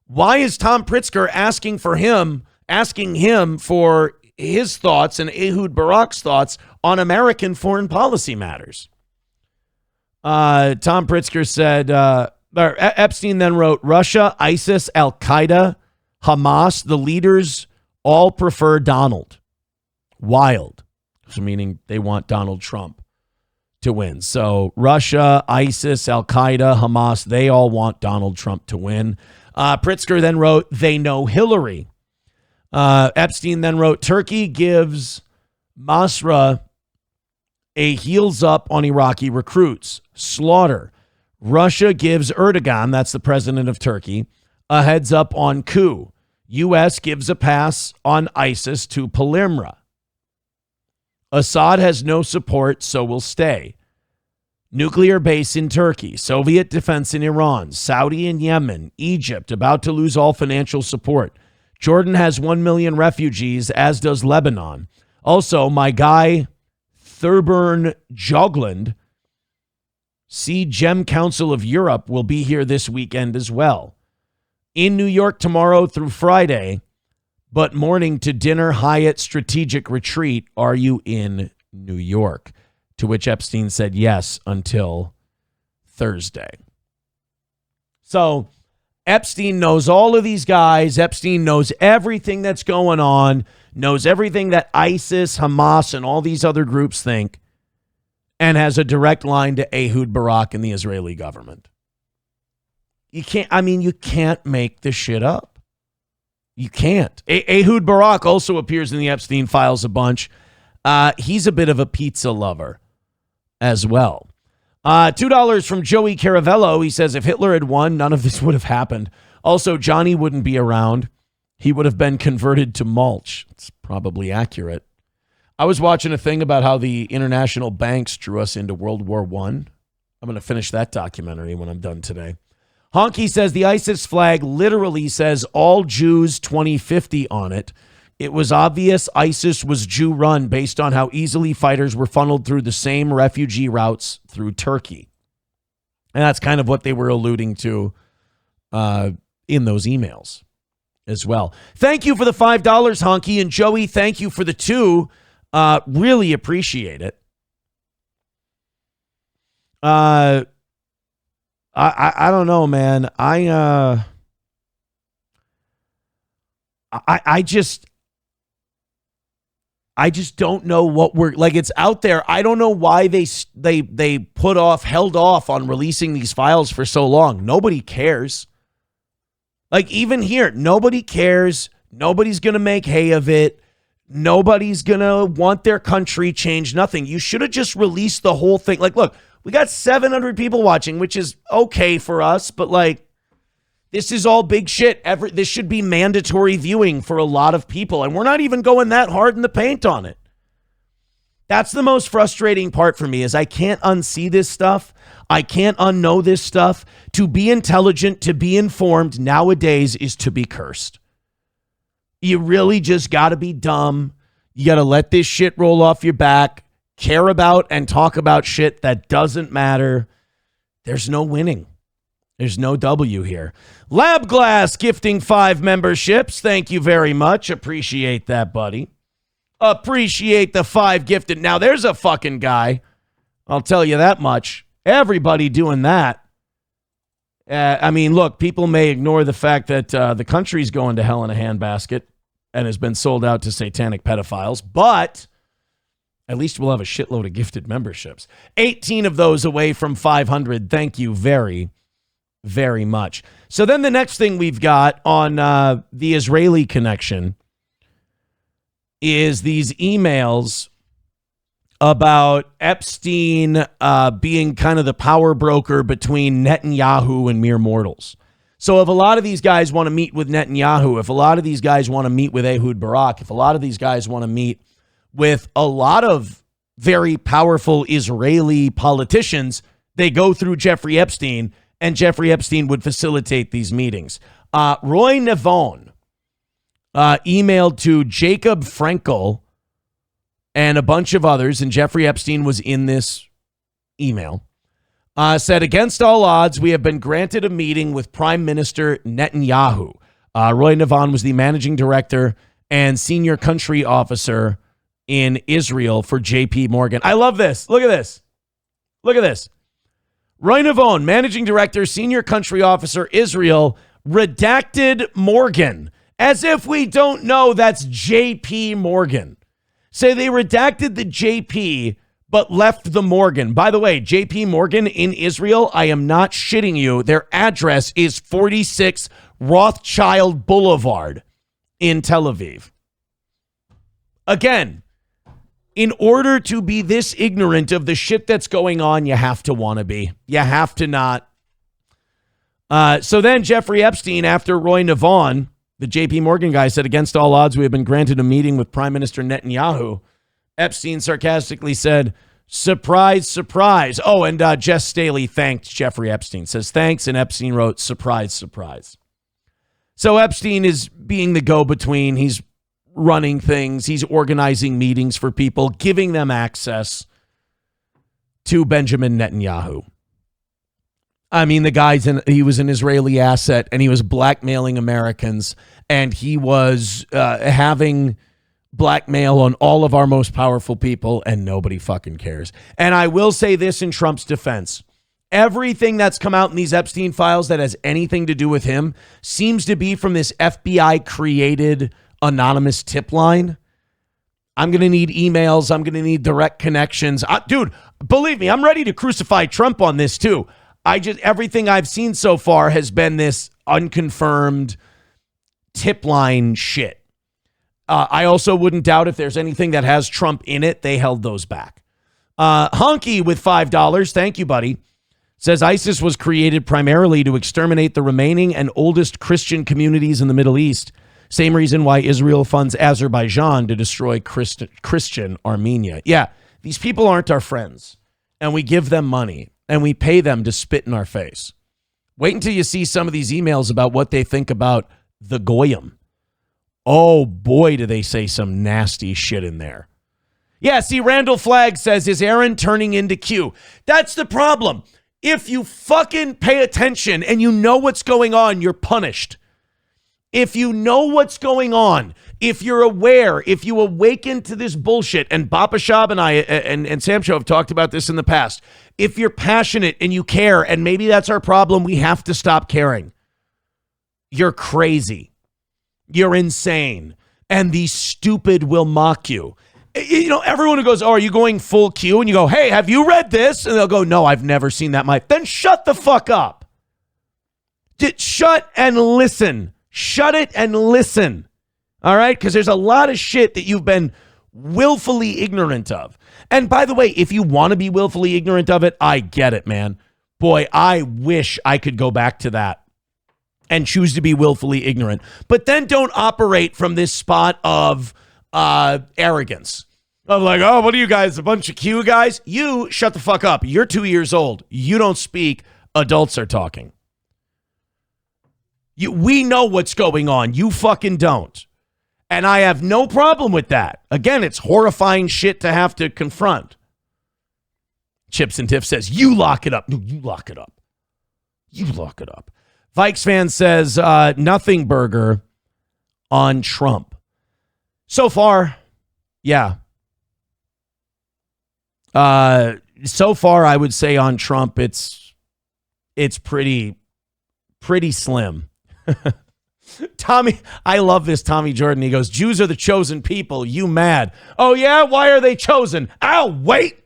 why is Tom Pritzker asking him for his thoughts and Ehud Barak's thoughts on American foreign policy matters? Tom Pritzker said, Epstein then wrote, Russia, ISIS, Al-Qaeda, Hamas, the leaders all prefer Donald. Wild. So meaning they want Donald Trump to win. So Russia, ISIS, Al-Qaeda, Hamas, they all want Donald Trump to win. Pritzker then wrote, they know Hillary. Epstein then wrote, Turkey gives Masra a heels up on Iraqi recruits. Slaughter. Russia gives Erdogan, that's the president of Turkey, a heads up on coup. U.S. gives a pass on ISIS to Palermo. Assad has no support, so will stay. Nuclear base in Turkey, Soviet defense in Iran, Saudi in Yemen, Egypt about to lose all financial support. Jordan has 1 million refugees, as does Lebanon. Also, my guy, Thurburn Jogland, Sea Gem Council of Europe, will be here this weekend as well. In New York tomorrow through Friday, but morning to dinner Hyatt strategic retreat. Are you in New York? To which Epstein said yes until Thursday. So Epstein knows all of these guys. Epstein knows everything that's going on, knows everything that ISIS, Hamas, and all these other groups think, and has a direct line to Ehud Barak and the Israeli government. You can't make this shit up. You can't. Ehud Barak also appears in the Epstein Files a bunch. He's a bit of a pizza lover as well. $2 from Joey Caravello. He says, if Hitler had won, none of this would have happened. Also, Johnny wouldn't be around. He would have been converted to mulch. It's probably accurate. I was watching a thing about how the international banks drew us into World War I. I'm going to finish that documentary when I'm done today. Honky says the ISIS flag literally says all Jews 2050 on it. It was obvious ISIS was Jew-run based on how easily fighters were funneled through the same refugee routes through Turkey. And that's kind of what they were alluding to in those emails as well. Thank you for the $5, Honky. And Joey, thank you for the $2. Really appreciate it. I don't know, man. I just don't know what we're like. It's out there. I don't know why they held off on releasing these files for so long. Nobody cares. Like even here, nobody cares. Nobody's going to make hay of it. Nobody's going to want their country changed. Nothing. You should have just released the whole thing. Like, look, we got 700 people watching, which is okay for us, but like, this is all big shit. This should be mandatory viewing for a lot of people, and we're not even going that hard in the paint on it. That's the most frustrating part for me is I can't unsee this stuff. I can't unknow this stuff. To be intelligent, to be informed nowadays is to be cursed. You really just got to be dumb. You got to let this shit roll off your back. Care about and talk about shit that doesn't matter. There's no winning. There's no W here. Lab Glass gifting 5 memberships. Thank you very much. Appreciate that, buddy. Appreciate the 5 gifted. Now, there's a fucking guy. I'll tell you that much. Everybody doing that. I mean, look, people may ignore the fact that the country's going to hell in a handbasket and has been sold out to satanic pedophiles, but at least we'll have a shitload of gifted memberships. 18 of those away from 500. Thank you very, very much. So then the next thing we've got on the Israeli connection is these emails about Epstein being kind of the power broker between Netanyahu and mere mortals. So if a lot of these guys want to meet with Netanyahu, if a lot of these guys want to meet with Ehud Barak, if a lot of these guys want to meet with a lot of very powerful Israeli politicians, they go through Jeffrey Epstein, and Jeffrey Epstein would facilitate these meetings. Roy Navon emailed to Jacob Frankel and a bunch of others, and Jeffrey Epstein was in this email, said, against all odds, we have been granted a meeting with Prime Minister Netanyahu. Roy Navon was the managing director and senior country officer in Israel for JP Morgan. I love this. Look at this. Look at this. Roy Navon, managing director, senior country officer, Israel, redacted Morgan. As if we don't know that's JP Morgan. Say they redacted the JP, but left the Morgan. By the way, JP Morgan in Israel, I am not shitting you. Their address is 46 Rothschild Boulevard in Tel Aviv. Again, in order to be this ignorant of the shit that's going on, you have to want to be. You have to not. So then Jeffrey Epstein, after Roy Navon, the JP Morgan guy, said, against all odds, we have been granted a meeting with Prime Minister Netanyahu. Epstein sarcastically said, surprise, surprise. Oh, and Jess Staley thanked Jeffrey Epstein. Says, thanks, and Epstein wrote, surprise, surprise. So Epstein is being the go-between. He's running things. He's organizing meetings for people, giving them access to Benjamin Netanyahu. I mean, the guy's he was an Israeli asset, and he was blackmailing Americans, and he was having blackmail on all of our most powerful people, and nobody fucking cares. And I will say this in Trump's defense. Everything that's come out in these Epstein files that has anything to do with him seems to be from this FBI-created anonymous tip line. I'm going to need emails. I'm going to need direct connections. Dude, believe me, I'm ready to crucify Trump on this too. Everything I've seen so far has been this unconfirmed tip line shit. I also wouldn't doubt if there's anything that has Trump in it, they held those back. Honky with $5. Thank you, buddy. Says ISIS was created primarily to exterminate the remaining and oldest Christian communities in the Middle East. Same reason why Israel funds Azerbaijan to destroy Christian Armenia. Yeah, these people aren't our friends, and we give them money. And we pay them to spit in our face. Wait until you see some of these emails about what they think about the Goyim. Oh boy, do they say some nasty shit in there. Yeah, see, Randall Flagg says, is Aaron turning into Q? That's the problem. If you fucking pay attention and you know what's going on, you're punished. If you know what's going on, if you're aware, if you awaken to this bullshit, and Bapa Shab and I and Sam Show have talked about this in the past, if you're passionate and you care, and maybe that's our problem, we have to stop caring. You're crazy. You're insane. And the stupid will mock you. You know, everyone who goes, oh, are you going full Q? And you go, hey, have you read this? And they'll go, no, I've never seen that, Mike. Then shut the fuck up. Shut and listen. Shut it and listen. All right? Because there's a lot of shit that you've been willfully ignorant of. And by the way, if you want to be willfully ignorant of it, I get it, man. Boy, I wish I could go back to that and choose to be willfully ignorant. But then don't operate from this spot of arrogance. Of like, oh, what are you guys, a bunch of Q guys? You shut the fuck up. You're 2 years old. You don't speak. Adults are talking. We know what's going on. You fucking don't. And I have no problem with that. Again, it's horrifying shit to have to confront. Chips and Tiff says, you lock it up. No, you lock it up. You lock it up. Vikes fan says, nothing burger on Trump. So far, yeah. So far, I would say on Trump, it's pretty slim. Tommy, I love this Tommy Jordan. He goes, Jews are the chosen people. You mad? Oh, yeah? Why are they chosen? Ow, wait.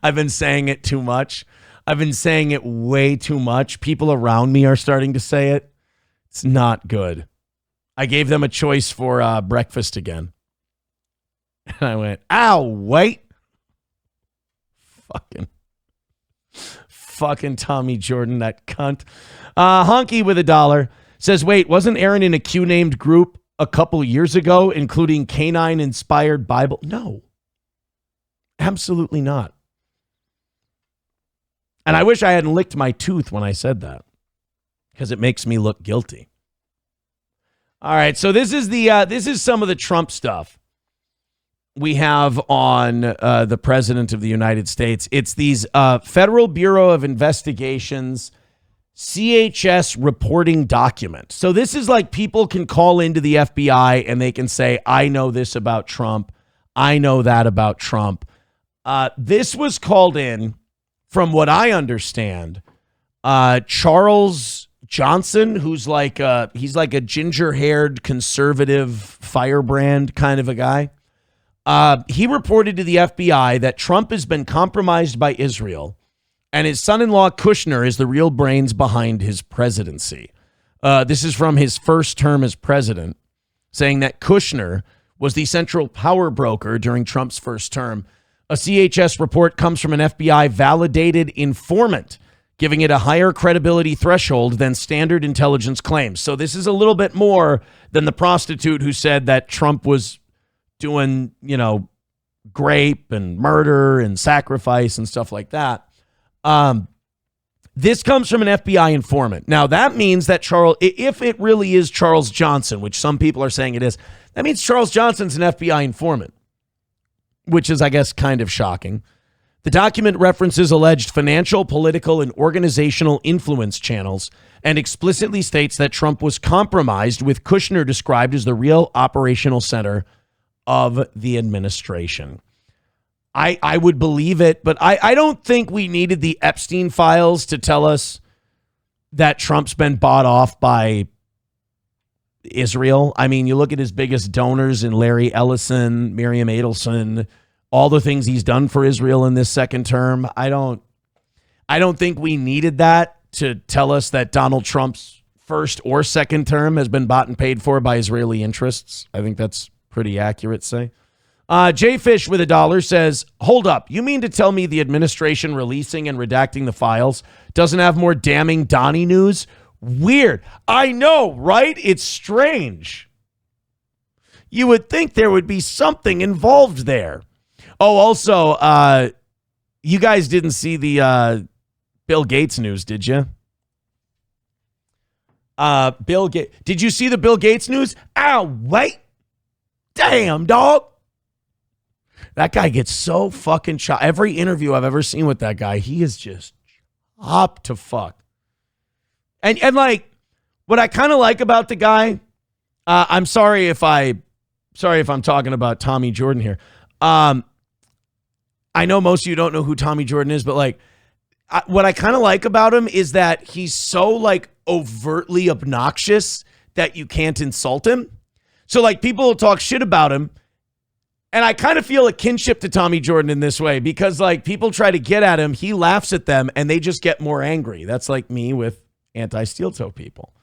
I've been saying it too much. I've been saying it way too much. People around me are starting to say it. It's not good. I gave them a choice for breakfast again. And I went, ow, wait. Fucking Tommy Jordan, that cunt. Honky with $1 says, wait, wasn't Aaron in a Q-named group a couple years ago, including canine-inspired Bible? No. Absolutely not. And I wish I hadn't licked my tooth when I said that, because it makes me look guilty. All right, so this is some of the Trump stuff we have on the President of the United States. It's these Federal Bureau of Investigations CHS reporting document. So this is like people can call into the FBI and they can say, I know this about Trump. I know that about Trump. This was called in, from what I understand, Charles Johnson, who's he's like a ginger-haired conservative firebrand kind of a guy. He reported to the FBI that Trump has been compromised by Israel, and his son-in-law Kushner is the real brains behind his presidency. This is from his first term as president, saying that Kushner was the central power broker during Trump's first term. A CHS report comes from an FBI-validated informant, giving it a higher credibility threshold than standard intelligence claims. So this is a little bit more than the prostitute who said that Trump was doing, grape and murder and sacrifice and stuff like that. This comes from an FBI informant. Now, that means that if it really is Charles Johnson, which some people are saying it is, that means Charles Johnson's an FBI informant, which is, I guess, kind of shocking. The document references alleged financial, political, and organizational influence channels and explicitly states that Trump was compromised, with Kushner described as the real operational center of the administration. I would believe it, but I don't think we needed the Epstein Files to tell us that Trump's been bought off by Israel. I mean, you look at his biggest donors in Larry Ellison, Miriam Adelson, all the things he's done for Israel in this second term. I don't think we needed that to tell us that Donald Trump's first or second term has been bought and paid for by Israeli interests. I think that's pretty accurate, say. Jay Fish with $1 says, hold up, you mean to tell me the administration releasing and redacting the files doesn't have more damning Donnie news? Weird. I know, right? It's strange. You would think there would be something involved there. Oh, also, you guys didn't see the Bill Gates news, did you? Did you see the Bill Gates news? Ow, wait. Damn, dog. That guy gets so fucking chopped. Every interview I've ever seen with that guy, he is just up to fuck. And like, what I kind of like about the guy, I'm sorry if I'm talking about Tommy Jordan here. I know most of you don't know who Tommy Jordan is, but like, what I kind of like about him is that he's so like overtly obnoxious that you can't insult him. So like, people will talk shit about him. And I kind of feel a kinship to Tommy Jordan in this way, because like, people try to get at him, he laughs at them, and they just get more angry. That's like me with anti-steel toe people.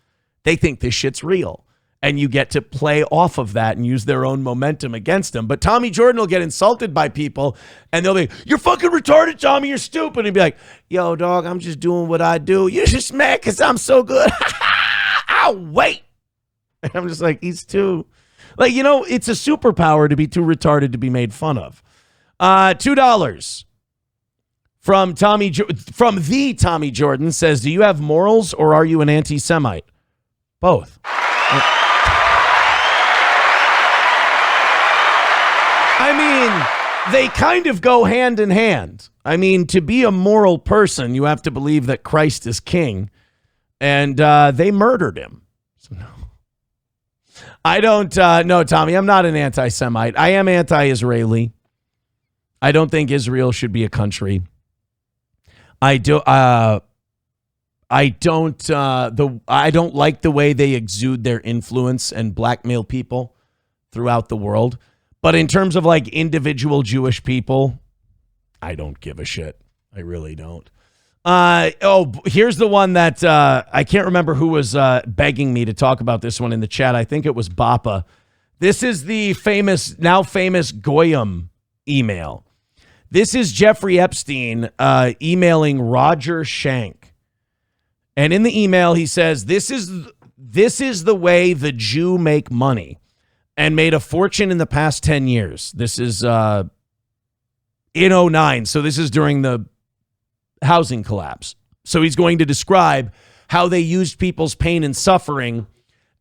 They think this shit's real, and you get to play off of that and use their own momentum against them. But Tommy Jordan will get insulted by people, and they'll be, you're fucking retarded, Tommy, you're stupid. And he'd be like, yo, dog, I'm just doing what I do. You're just mad because I'm so good. I'll wait. And I'm just like, he's too... Like, it's a superpower to be too retarded to be made fun of. $2 from the Tommy Jordan says, do you have morals or are you an anti-Semite? Both. I mean, they kind of go hand in hand. I mean, to be a moral person, you have to believe that Christ is king, and they murdered him. So no. I don't know, Tommy. I'm not an anti-Semite. I am anti-Israeli. I don't think Israel should be a country. I don't like the way they exude their influence and blackmail people throughout the world. But in terms of like individual Jewish people, I don't give a shit. I really don't. Here's the one that I can't remember who was begging me to talk about this one in the chat. I think it was Bappa. This is the now famous Goyim email. This is Jeffrey Epstein emailing Roger Schenck. And in the email, he says, this is the way the Jew make money and made a fortune in the past 10 years. This is in 2009. So this is during the housing collapse. So he's going to describe how they used people's pain and suffering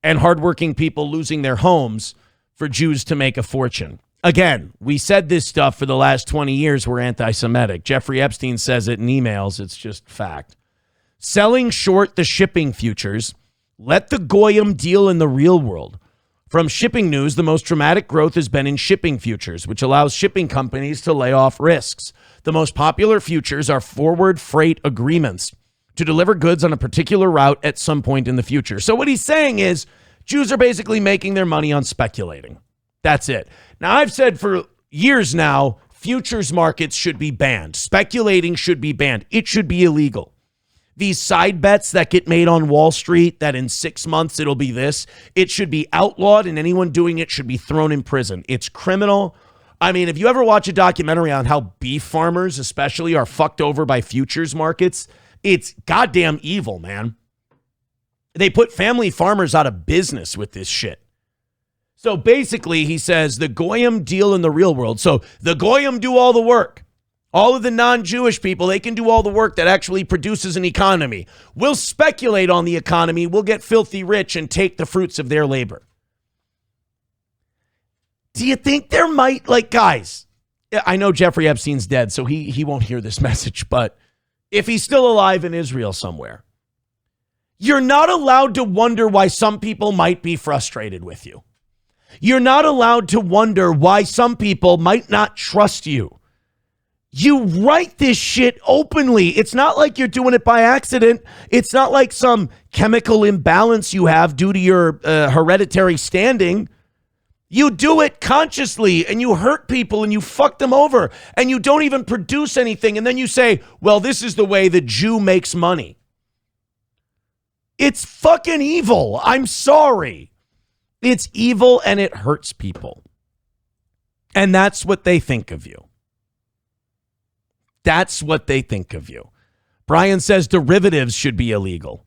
and hardworking people losing their homes for Jews to make a fortune. Again, we said this stuff for the last 20 years. We're anti-Semitic. Jeffrey Epstein says it in emails. It's just fact. Selling short the shipping futures. Let the Goyim deal in the real world. From shipping news, the most dramatic growth has been in shipping futures, which allows shipping companies to lay off risks. The most popular futures are forward freight agreements to deliver goods on a particular route at some point in the future. So what he's saying is Jews are basically making their money on speculating. That's it. Now, I've said for years now, futures markets should be banned. Speculating should be banned. It should be illegal. These side bets that get made on Wall Street, that in 6 months it'll be this, it should be outlawed, and anyone doing it should be thrown in prison. It's criminal. I mean, if you ever watch a documentary on how beef farmers especially are fucked over by futures markets, it's goddamn evil, man. They put family farmers out of business with this shit. So basically, he says the Goyim deal in the real world. So the Goyim do all the work. All of the non-Jewish people, they can do all the work that actually produces an economy. We'll speculate on the economy. We'll get filthy rich and take the fruits of their labor. Do you think there might, guys, I know Jeffrey Epstein's dead, so he won't hear this message, but if he's still alive in Israel somewhere, you're not allowed to wonder why some people might be frustrated with you. You're not allowed to wonder why some people might not trust you. You write this shit openly. It's not like you're doing it by accident. It's not like some chemical imbalance you have due to your hereditary standing. You do it consciously, and you hurt people, and you fuck them over, and you don't even produce anything. And then you say, well, this is the way the Jew makes money. It's fucking evil. I'm sorry. It's evil, and it hurts people. And that's what they think of you. That's what they think of you. Brian says derivatives should be illegal.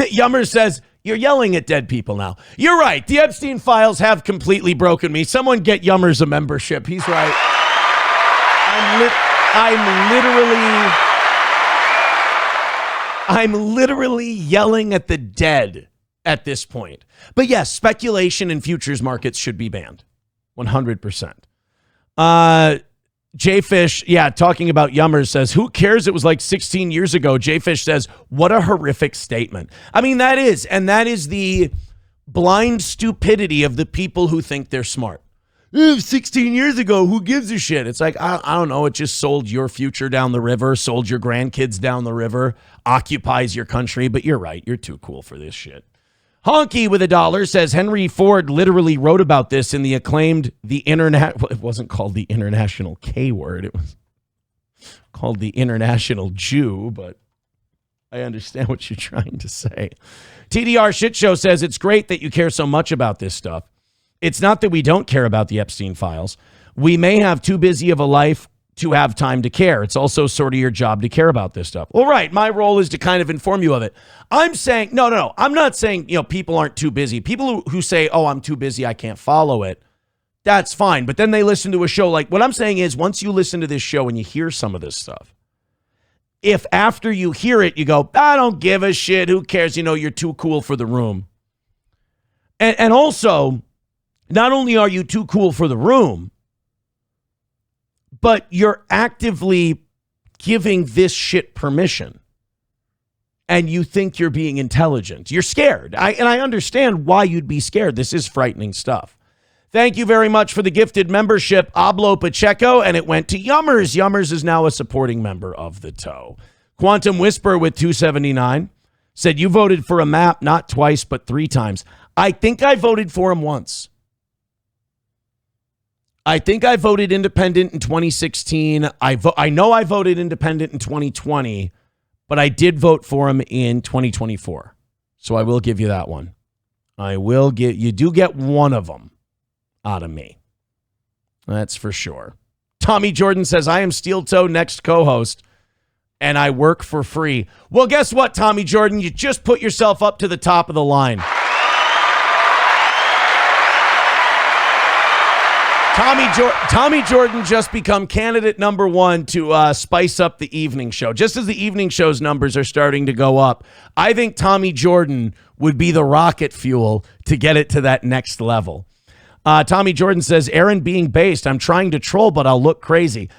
Yummer says, you're yelling at dead people now. You're right. The Epstein Files have completely broken me. Someone get Yummers a membership. He's right. I'm literally yelling at the dead at this point. But yes, speculation in futures markets should be banned. 100%. Jfish, talking about Yummers, says, who cares? It was like 16 years ago. Jfish says, what a horrific statement. I mean, that is the blind stupidity of the people who think they're smart. 16 years ago, who gives a shit? It's like, I don't know. It just sold your future down the river, sold your grandkids down the river, occupies your country. But you're right. You're too cool for this shit. Honky with $1 says Henry Ford literally wrote about this in the acclaimed it wasn't called the International K Word. It was called the International Jew, but I understand what you're trying to say. TDR Shit Show says it's great that you care so much about this stuff. It's not that we don't care about the Epstein Files. We may have too busy of a life to have time to care. It's also sort of your job to care about this stuff. Well, right. My role is to kind of inform you of it. I'm saying, no. I'm not saying, people aren't too busy. People who say, oh, I'm too busy, I can't follow it. That's fine. But then they listen to a show. Like, what I'm saying is, once you listen to this show and you hear some of this stuff, if after you hear it, you go, I don't give a shit, who cares? You're too cool for the room. And also, not only are you too cool for the room, but you're actively giving this shit permission. And you think you're being intelligent. You're scared. I understand why you'd be scared. This is frightening stuff. Thank you very much for the gifted membership, Ablo Pacheco, and it went to Yummers. Yummers is now a supporting member of the TOE. Quantum Whisper with 279 said, you voted for a map not twice, but 3 times. I think I voted for him once. I think I voted independent in 2016. I know I voted independent in 2020, but I did vote for him in 2024. So I will give you that one. You do get one of them out of me. That's for sure. Tommy Jordan says, I am Steel Toe next co-host, and I work for free. Well, guess what, Tommy Jordan? You just put yourself up to the top of the line. Tommy Jordan just become candidate number one to spice up the evening show. Just as the evening show's numbers are starting to go up, I think Tommy Jordan would be the rocket fuel to get it to that next level. Tommy Jordan says, Aaron being based, I'm trying to troll, but I'll look crazy.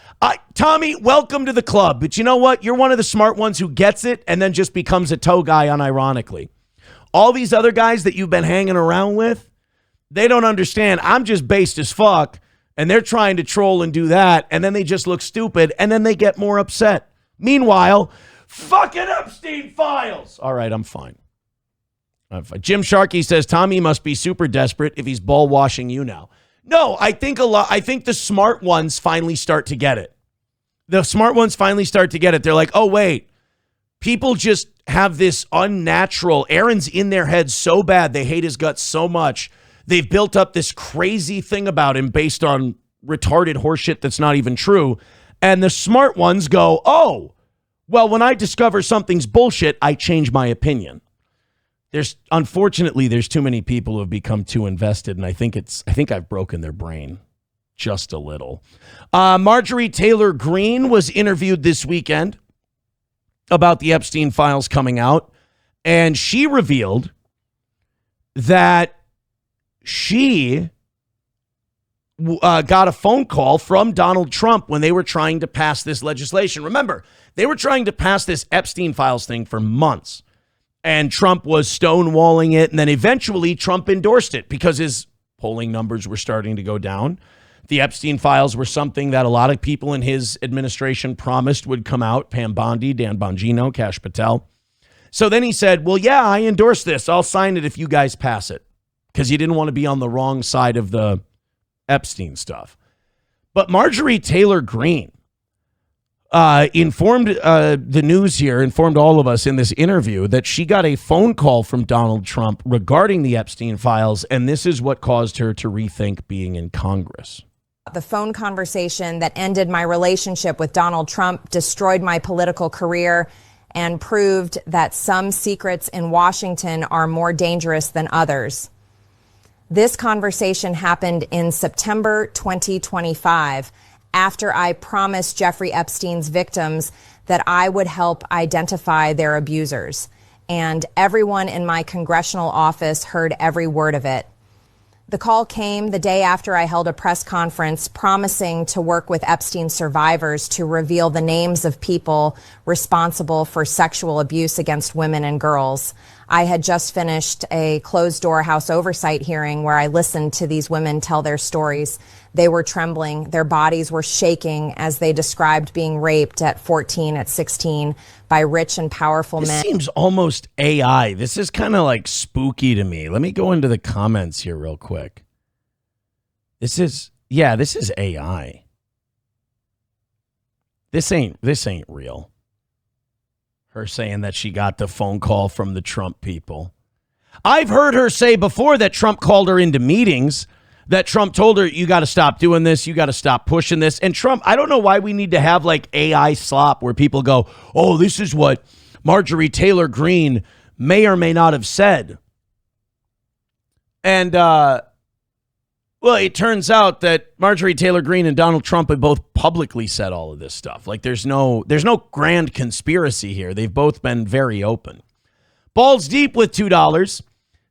Tommy, welcome to the club. But you know what? You're one of the smart ones who gets it and then just becomes a toe guy unironically. All these other guys that you've been hanging around with, they don't understand. I'm just based as fuck, and they're trying to troll and do that, and then they just look stupid, and then they get more upset. Meanwhile, fucking Epstein Files. All right, I'm fine. Jim Sharkey says Tommy must be super desperate if he's ball washing you now. No, I think the smart ones finally start to get it. The smart ones finally start to get it. They're like, oh, wait, people just have this unnatural. Aaron's in their head so bad. They hate his guts so much. They've built up this crazy thing about him based on retarded horseshit that's not even true. And the smart ones go, oh, well, when I discover something's bullshit, I change my opinion. Unfortunately, there's too many people who have become too invested, and I think I've broken their brain just a little. Marjorie Taylor Greene was interviewed this weekend about the Epstein Files coming out, and she revealed that she got a phone call from Donald Trump when they were trying to pass this legislation. Remember, they were trying to pass this Epstein Files thing for months. And Trump was stonewalling it. And then eventually Trump endorsed it because his polling numbers were starting to go down. The Epstein Files were something that a lot of people in his administration promised would come out. Pam Bondi, Dan Bongino, Kash Patel. So then he said, well, yeah, I endorse this. I'll sign it if you guys pass it. Because he didn't want to be on the wrong side of the Epstein stuff. But Marjorie Taylor Greene informed the news here, informed all of us in this interview that she got a phone call from Donald Trump regarding the Epstein Files, and this is what caused her to rethink being in Congress. The phone conversation that ended my relationship with Donald Trump destroyed my political career and proved that some secrets in Washington are more dangerous than others. This conversation happened in September 2025. After I promised Jeffrey Epstein's victims that I would help identify their abusers. And everyone in my congressional office heard every word of it. The call came the day after I held a press conference promising to work with Epstein survivors to reveal the names of people responsible for sexual abuse against women and girls. I had just finished a closed-door House oversight hearing where I listened to these women tell their stories. They were trembling. Their bodies were shaking as they described being raped at 14, at 16 by rich and powerful men. This seems almost AI. This is kind of like spooky to me. Let me go into the comments here real quick. This is AI. This ain't real. Her saying that she got the phone call from the Trump people. I've heard her say before that Trump called her into meetings, that Trump told her, you got to stop doing this, you got to stop pushing this. And Trump, I don't know why we need to have like AI slop where people go, oh, this is what Marjorie Taylor Greene may or may not have said. And, well, it turns out that Marjorie Taylor Greene and Donald Trump have both publicly said all of this stuff. Like there's no grand conspiracy here. They've both been very open. Balls Deep with $2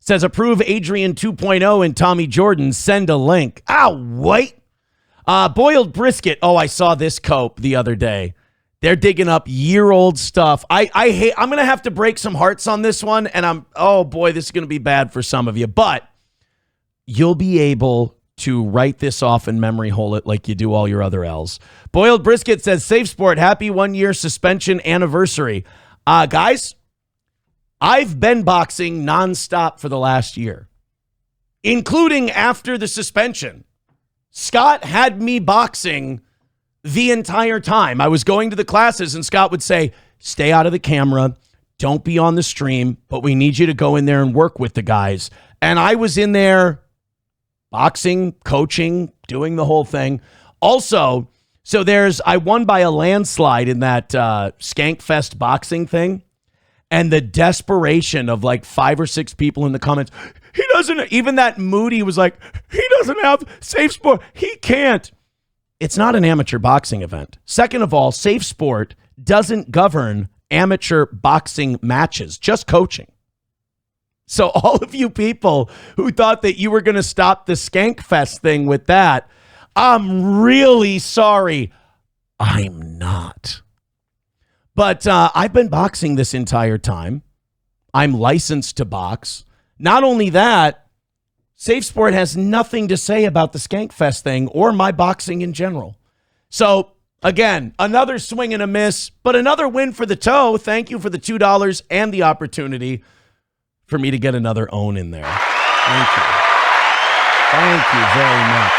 says approve Adrian 2.0 and Tommy Jordan. Send a link. Ow, wait. Boiled brisket. Oh, I saw this cope the other day. They're digging up year-old stuff. I'm going to have to break some hearts on this one. And oh boy, this is going to be bad for some of you, but you'll be able to write this off and memory hole it like you do all your other L's. Boiled Brisket says, Safe Sport, happy 1-year suspension anniversary. Guys, I've been boxing nonstop for the last year, including after the suspension. Scott had me boxing the entire time. I was going to the classes and Scott would say, stay out of the camera. Don't be on the stream, but we need you to go in there and work with the guys. And I was in there boxing, coaching, doing the whole thing. Also, so I won by a landslide in that Skankfest boxing thing. And the desperation of like 5 or 6 people in the comments, he doesn't, even that Moody was like, he doesn't have Safe Sport. He can't. It's not an amateur boxing event. Second of all, Safe Sport doesn't govern amateur boxing matches, just coaching. So all of you people who thought that you were going to stop the Skankfest thing with that, I'm really sorry. I'm not. But I've been boxing this entire time. I'm licensed to box. Not only that, Safe Sport has nothing to say about the Skankfest thing or my boxing in general. So, again, another swing and a miss, but another win for the toe. Thank you for the $2 and the opportunity for me to get another own in there. Thank you. Thank you very much.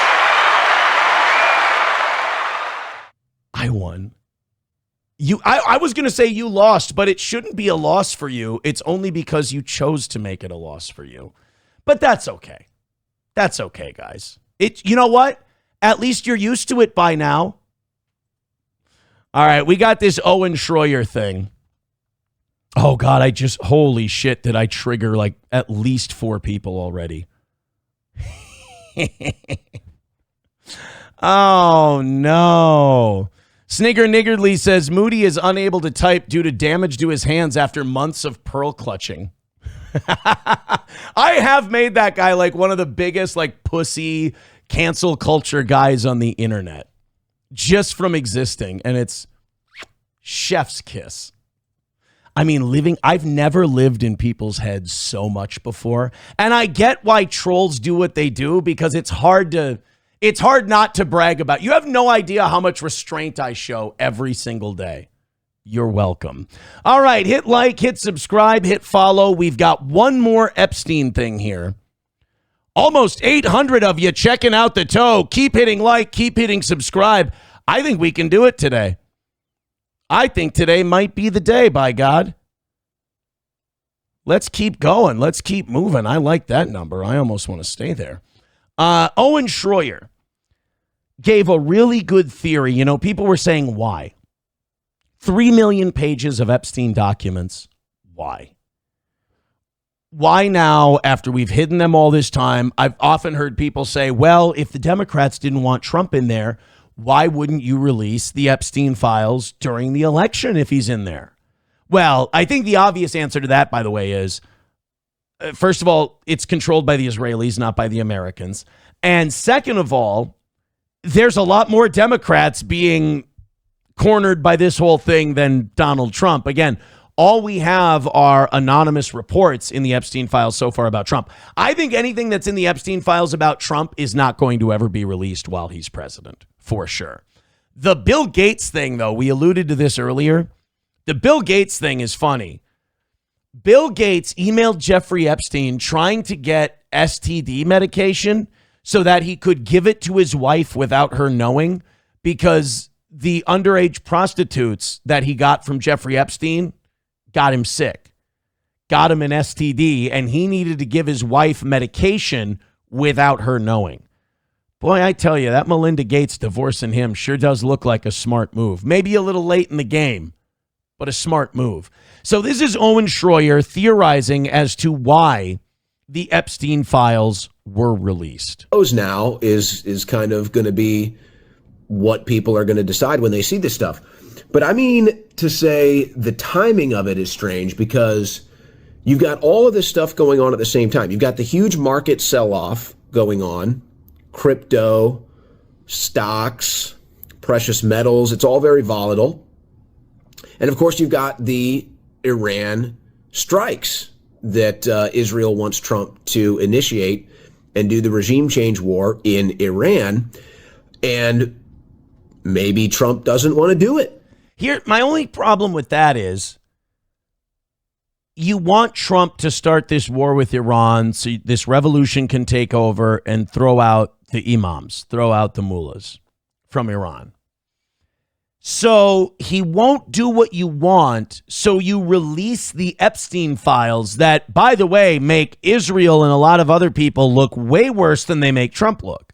I won. I was going to say you lost, but it shouldn't be a loss for you. It's only because you chose to make it a loss for you. But that's okay. That's okay, guys. You know what? At least you're used to it by now. All right, we got this Owen Schroyer thing. Oh, God, holy shit, did I trigger like at least 4 people already? Oh, no. Snigger Niggardly says Moody is unable to type due to damage to his hands after months of pearl clutching. I have made that guy like one of the biggest like pussy cancel culture guys on the internet just from existing. And it's chef's kiss. I mean, I've never lived in people's heads so much before. And I get why trolls do what they do because it's hard not to brag about. You have no idea how much restraint I show every single day. You're welcome. All right, hit like, hit subscribe, hit follow. We've got one more Epstein thing here. Almost 800 of you checking out the toe. Keep hitting like, keep hitting subscribe. I think we can do it today. I think today might be the day, by God. Let's keep going. Let's keep moving. I like that number. I almost want to stay there. Owen Schroyer gave a really good theory. You know, people were saying, why? 3 million pages of Epstein documents. Why? Why now, after we've hidden them all this time? I've often heard people say, well, if the Democrats didn't want Trump in there, why wouldn't you release the Epstein files during the election if he's in there? Well, I think the obvious answer to that, by the way, is, first of all, it's controlled by the Israelis, not by the Americans. And second of all, there's a lot more Democrats being cornered by this whole thing than Donald Trump. Again, all we have are anonymous reports in the Epstein files so far about Trump. I think anything that's in the Epstein files about Trump is not going to ever be released while he's president, for sure. The Bill Gates thing, though, we alluded to this earlier. The Bill Gates thing is funny. Bill Gates emailed Jeffrey Epstein trying to get STD medication so that he could give it to his wife without her knowing, because the underage prostitutes that he got from Jeffrey Epstein got him sick, got him an STD, and he needed to give his wife medication without her knowing. Boy, I tell you, that Melinda Gates divorcing him sure does look like a smart move. Maybe a little late in the game, but a smart move. So this is Owen Schroyer theorizing as to why the Epstein files were released. Now is kind of going to be what people are going to decide when they see this stuff. But I mean to say the timing of it is strange, because you've got all of this stuff going on at the same time. You've got the huge market sell-off going on, crypto, stocks, precious metals. It's all very volatile. And of course, you've got the Iran strikes that Israel wants Trump to initiate and do the regime change war in Iran. And maybe Trump doesn't want to do it. Here, my only problem with that is you want Trump to start this war with Iran so this revolution can take over and throw out the imams, throw out the mullahs from Iran. So he won't do what you want. So you release the Epstein files that, by the way, make Israel and a lot of other people look way worse than they make Trump look.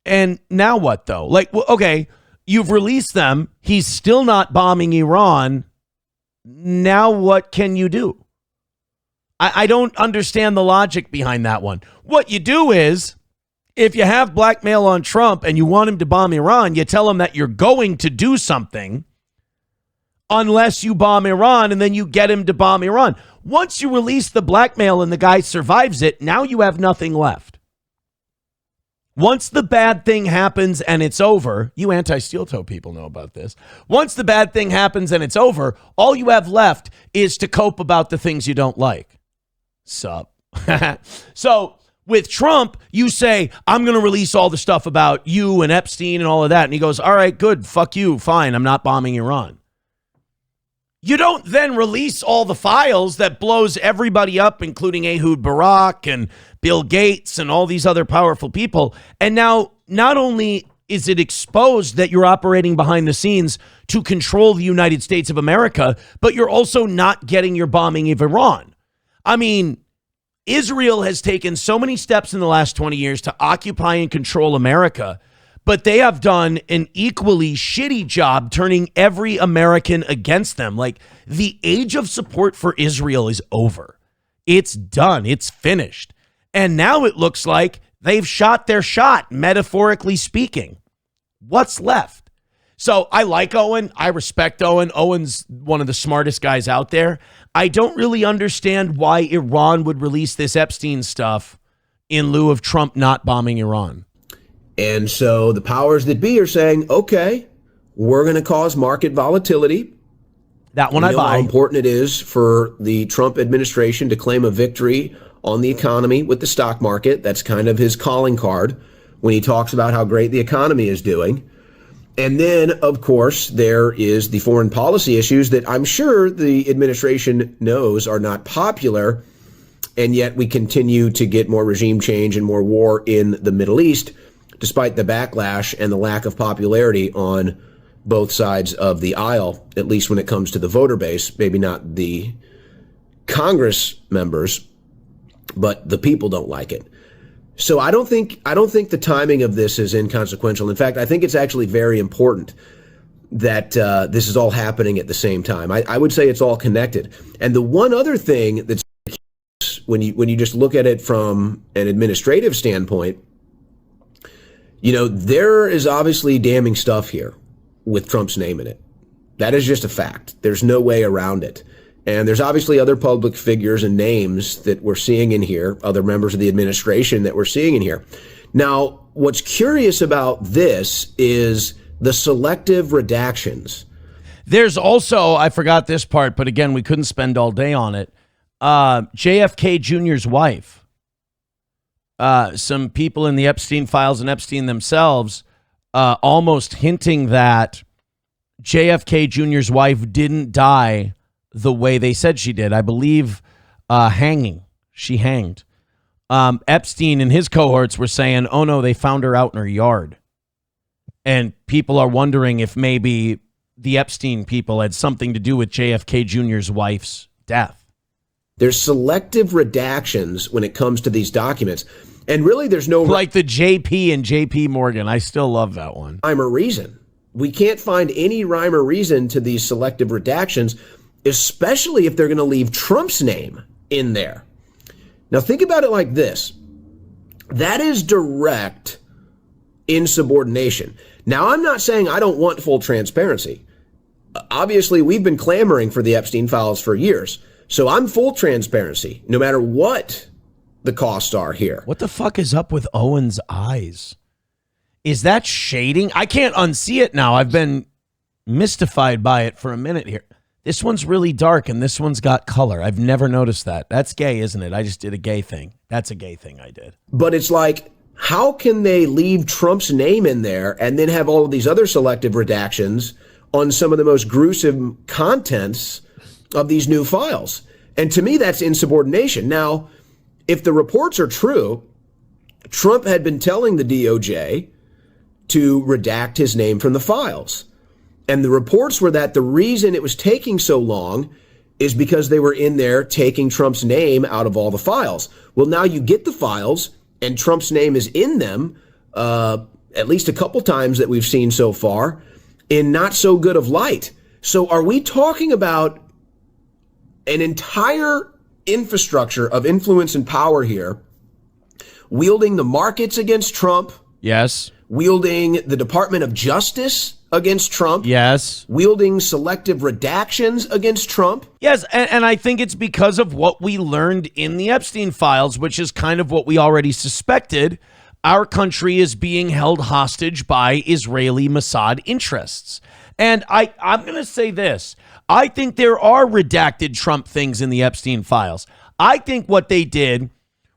And now what, though? Like, well, okay, you've released them. He's still not bombing Iran. Now what can you do? I don't understand the logic behind that one. What you do is, if you have blackmail on Trump and you want him to bomb Iran, you tell him that you're going to do something unless you bomb Iran, and then you get him to bomb Iran. Once you release the blackmail and the guy survives it, now you have nothing left. Once the bad thing happens and it's over, you anti-steel toe people know about this. Once the bad thing happens and it's over, all you have left is to cope about the things you don't like. Sup? So with Trump, you say, I'm going to release all the stuff about you and Epstein and all of that. And he goes, all right, good. Fuck you. Fine. I'm not bombing Iran. You don't then release all the files that blows everybody up, including Ehud Barak and Bill Gates and all these other powerful people. And now not only is it exposed that you're operating behind the scenes to control the United States of America, but you're also not getting your bombing of Iran. I mean, Israel has taken so many steps in the last 20 years to occupy and control America, but they have done an equally shitty job turning every American against them. Like, the age of support for Israel is over. It's done. It's finished. And now it looks like they've shot their shot, metaphorically speaking. What's left? So I like Owen. I respect Owen. Owen's one of the smartest guys out there. I don't really understand why Iran would release this Epstein stuff in lieu of Trump not bombing Iran. And so the powers that be are saying, okay, we're going to cause market volatility. That one I buy. How important it is for the Trump administration to claim a victory on the economy with the stock market. That's kind of his calling card when he talks about how great the economy is doing. And then, of course, there is the foreign policy issues that I'm sure the administration knows are not popular. And yet we continue to get more regime change and more war in the Middle East, despite the backlash and the lack of popularity on both sides of the aisle, at least when it comes to the voter base. Maybe not the Congress members, but the people don't like it. So I don't think the timing of this is inconsequential. In fact, I think it's actually very important that this is all happening at the same time. I would say it's all connected. And the one other thing that's when you just look at it from an administrative standpoint, you know, there is obviously damning stuff here with Trump's name in it. That is just a fact. There's no way around it. And there's obviously other public figures and names that we're seeing in here, other members of the administration that we're seeing in here. Now, what's curious about this is the selective redactions. There's also, I forgot this part, but again, we couldn't spend all day on it. JFK Jr.'s wife. Some people in the Epstein Files and Epstein themselves almost hinting that JFK Jr.'s wife didn't die the way they said she did. I believe hanging. She hanged. Epstein and his cohorts were saying, oh no, they found her out in her yard. And people are wondering if maybe the Epstein people had something to do with JFK Jr.'s wife's death. There's selective redactions when it comes to these documents. And really there's no... Like the JP and JP Morgan. I still love that one. Rhyme or reason. We can't find any rhyme or reason to these selective redactions, especially if they're going to leave Trump's name in there. Now, think about it like this. That is direct insubordination. Now, I'm not saying I don't want full transparency. Obviously, we've been clamoring for the Epstein Files for years. So I'm full transparency, no matter what the costs are here. What the fuck is up with Owen's eyes? Is that shading? I can't unsee it now. I've been mystified by it for a minute here. This one's really dark and this one's got color. I've never noticed that. That's gay, isn't it? I just did a gay thing. That's a gay thing I did. But it's like, how can they leave Trump's name in there and then have all of these other selective redactions on some of the most gruesome contents of these new files? And to me, that's insubordination. Now, if the reports are true, Trump had been telling the DOJ to redact his name from the files. And the reports were that the reason it was taking so long is because they were in there taking Trump's name out of all the files. Well, now you get the files and Trump's name is in them, at least a couple times that we've seen so far, in not so good of light. So are we talking about an entire infrastructure of influence and power here, wielding the markets against Trump? Yes. Wielding the Department of Justice against Trump? Yes. Wielding selective redactions against Trump? Yes, and I think it's because of what we learned in the Epstein Files, which is kind of what we already suspected. Our country is being held hostage by Israeli Mossad interests. And I'm going to say this. I think there are redacted Trump things in the Epstein Files. I think what they did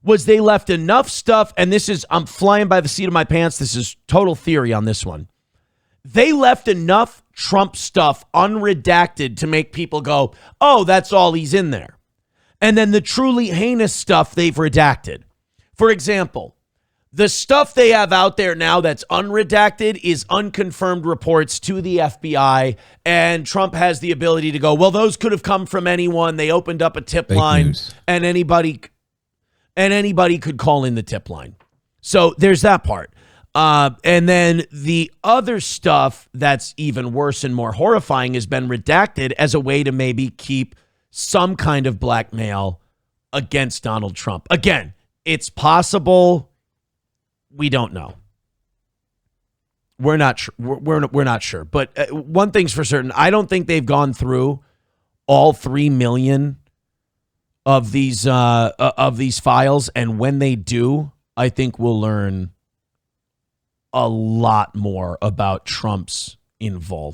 was they left enough stuff, and I'm flying by the seat of my pants. This is total theory on this one. They left enough Trump stuff unredacted to make people go, oh, that's all he's in there. And then the truly heinous stuff they've redacted. For example, the stuff they have out there now that's unredacted is unconfirmed reports to the FBI, and Trump has the ability to go, well, those could have come from anyone. They opened up a tip line, news. and anybody could call in the tip line. So there's that part. And then the other stuff that's even worse and more horrifying has been redacted as a way to maybe keep some kind of blackmail against Donald Trump. Again, it's possible. We don't know. We're not sure. We're not sure. But one thing's for certain. I don't think they've gone through all 3 million of these files. And when they do, I think we'll learn a lot more about Trump's involvement.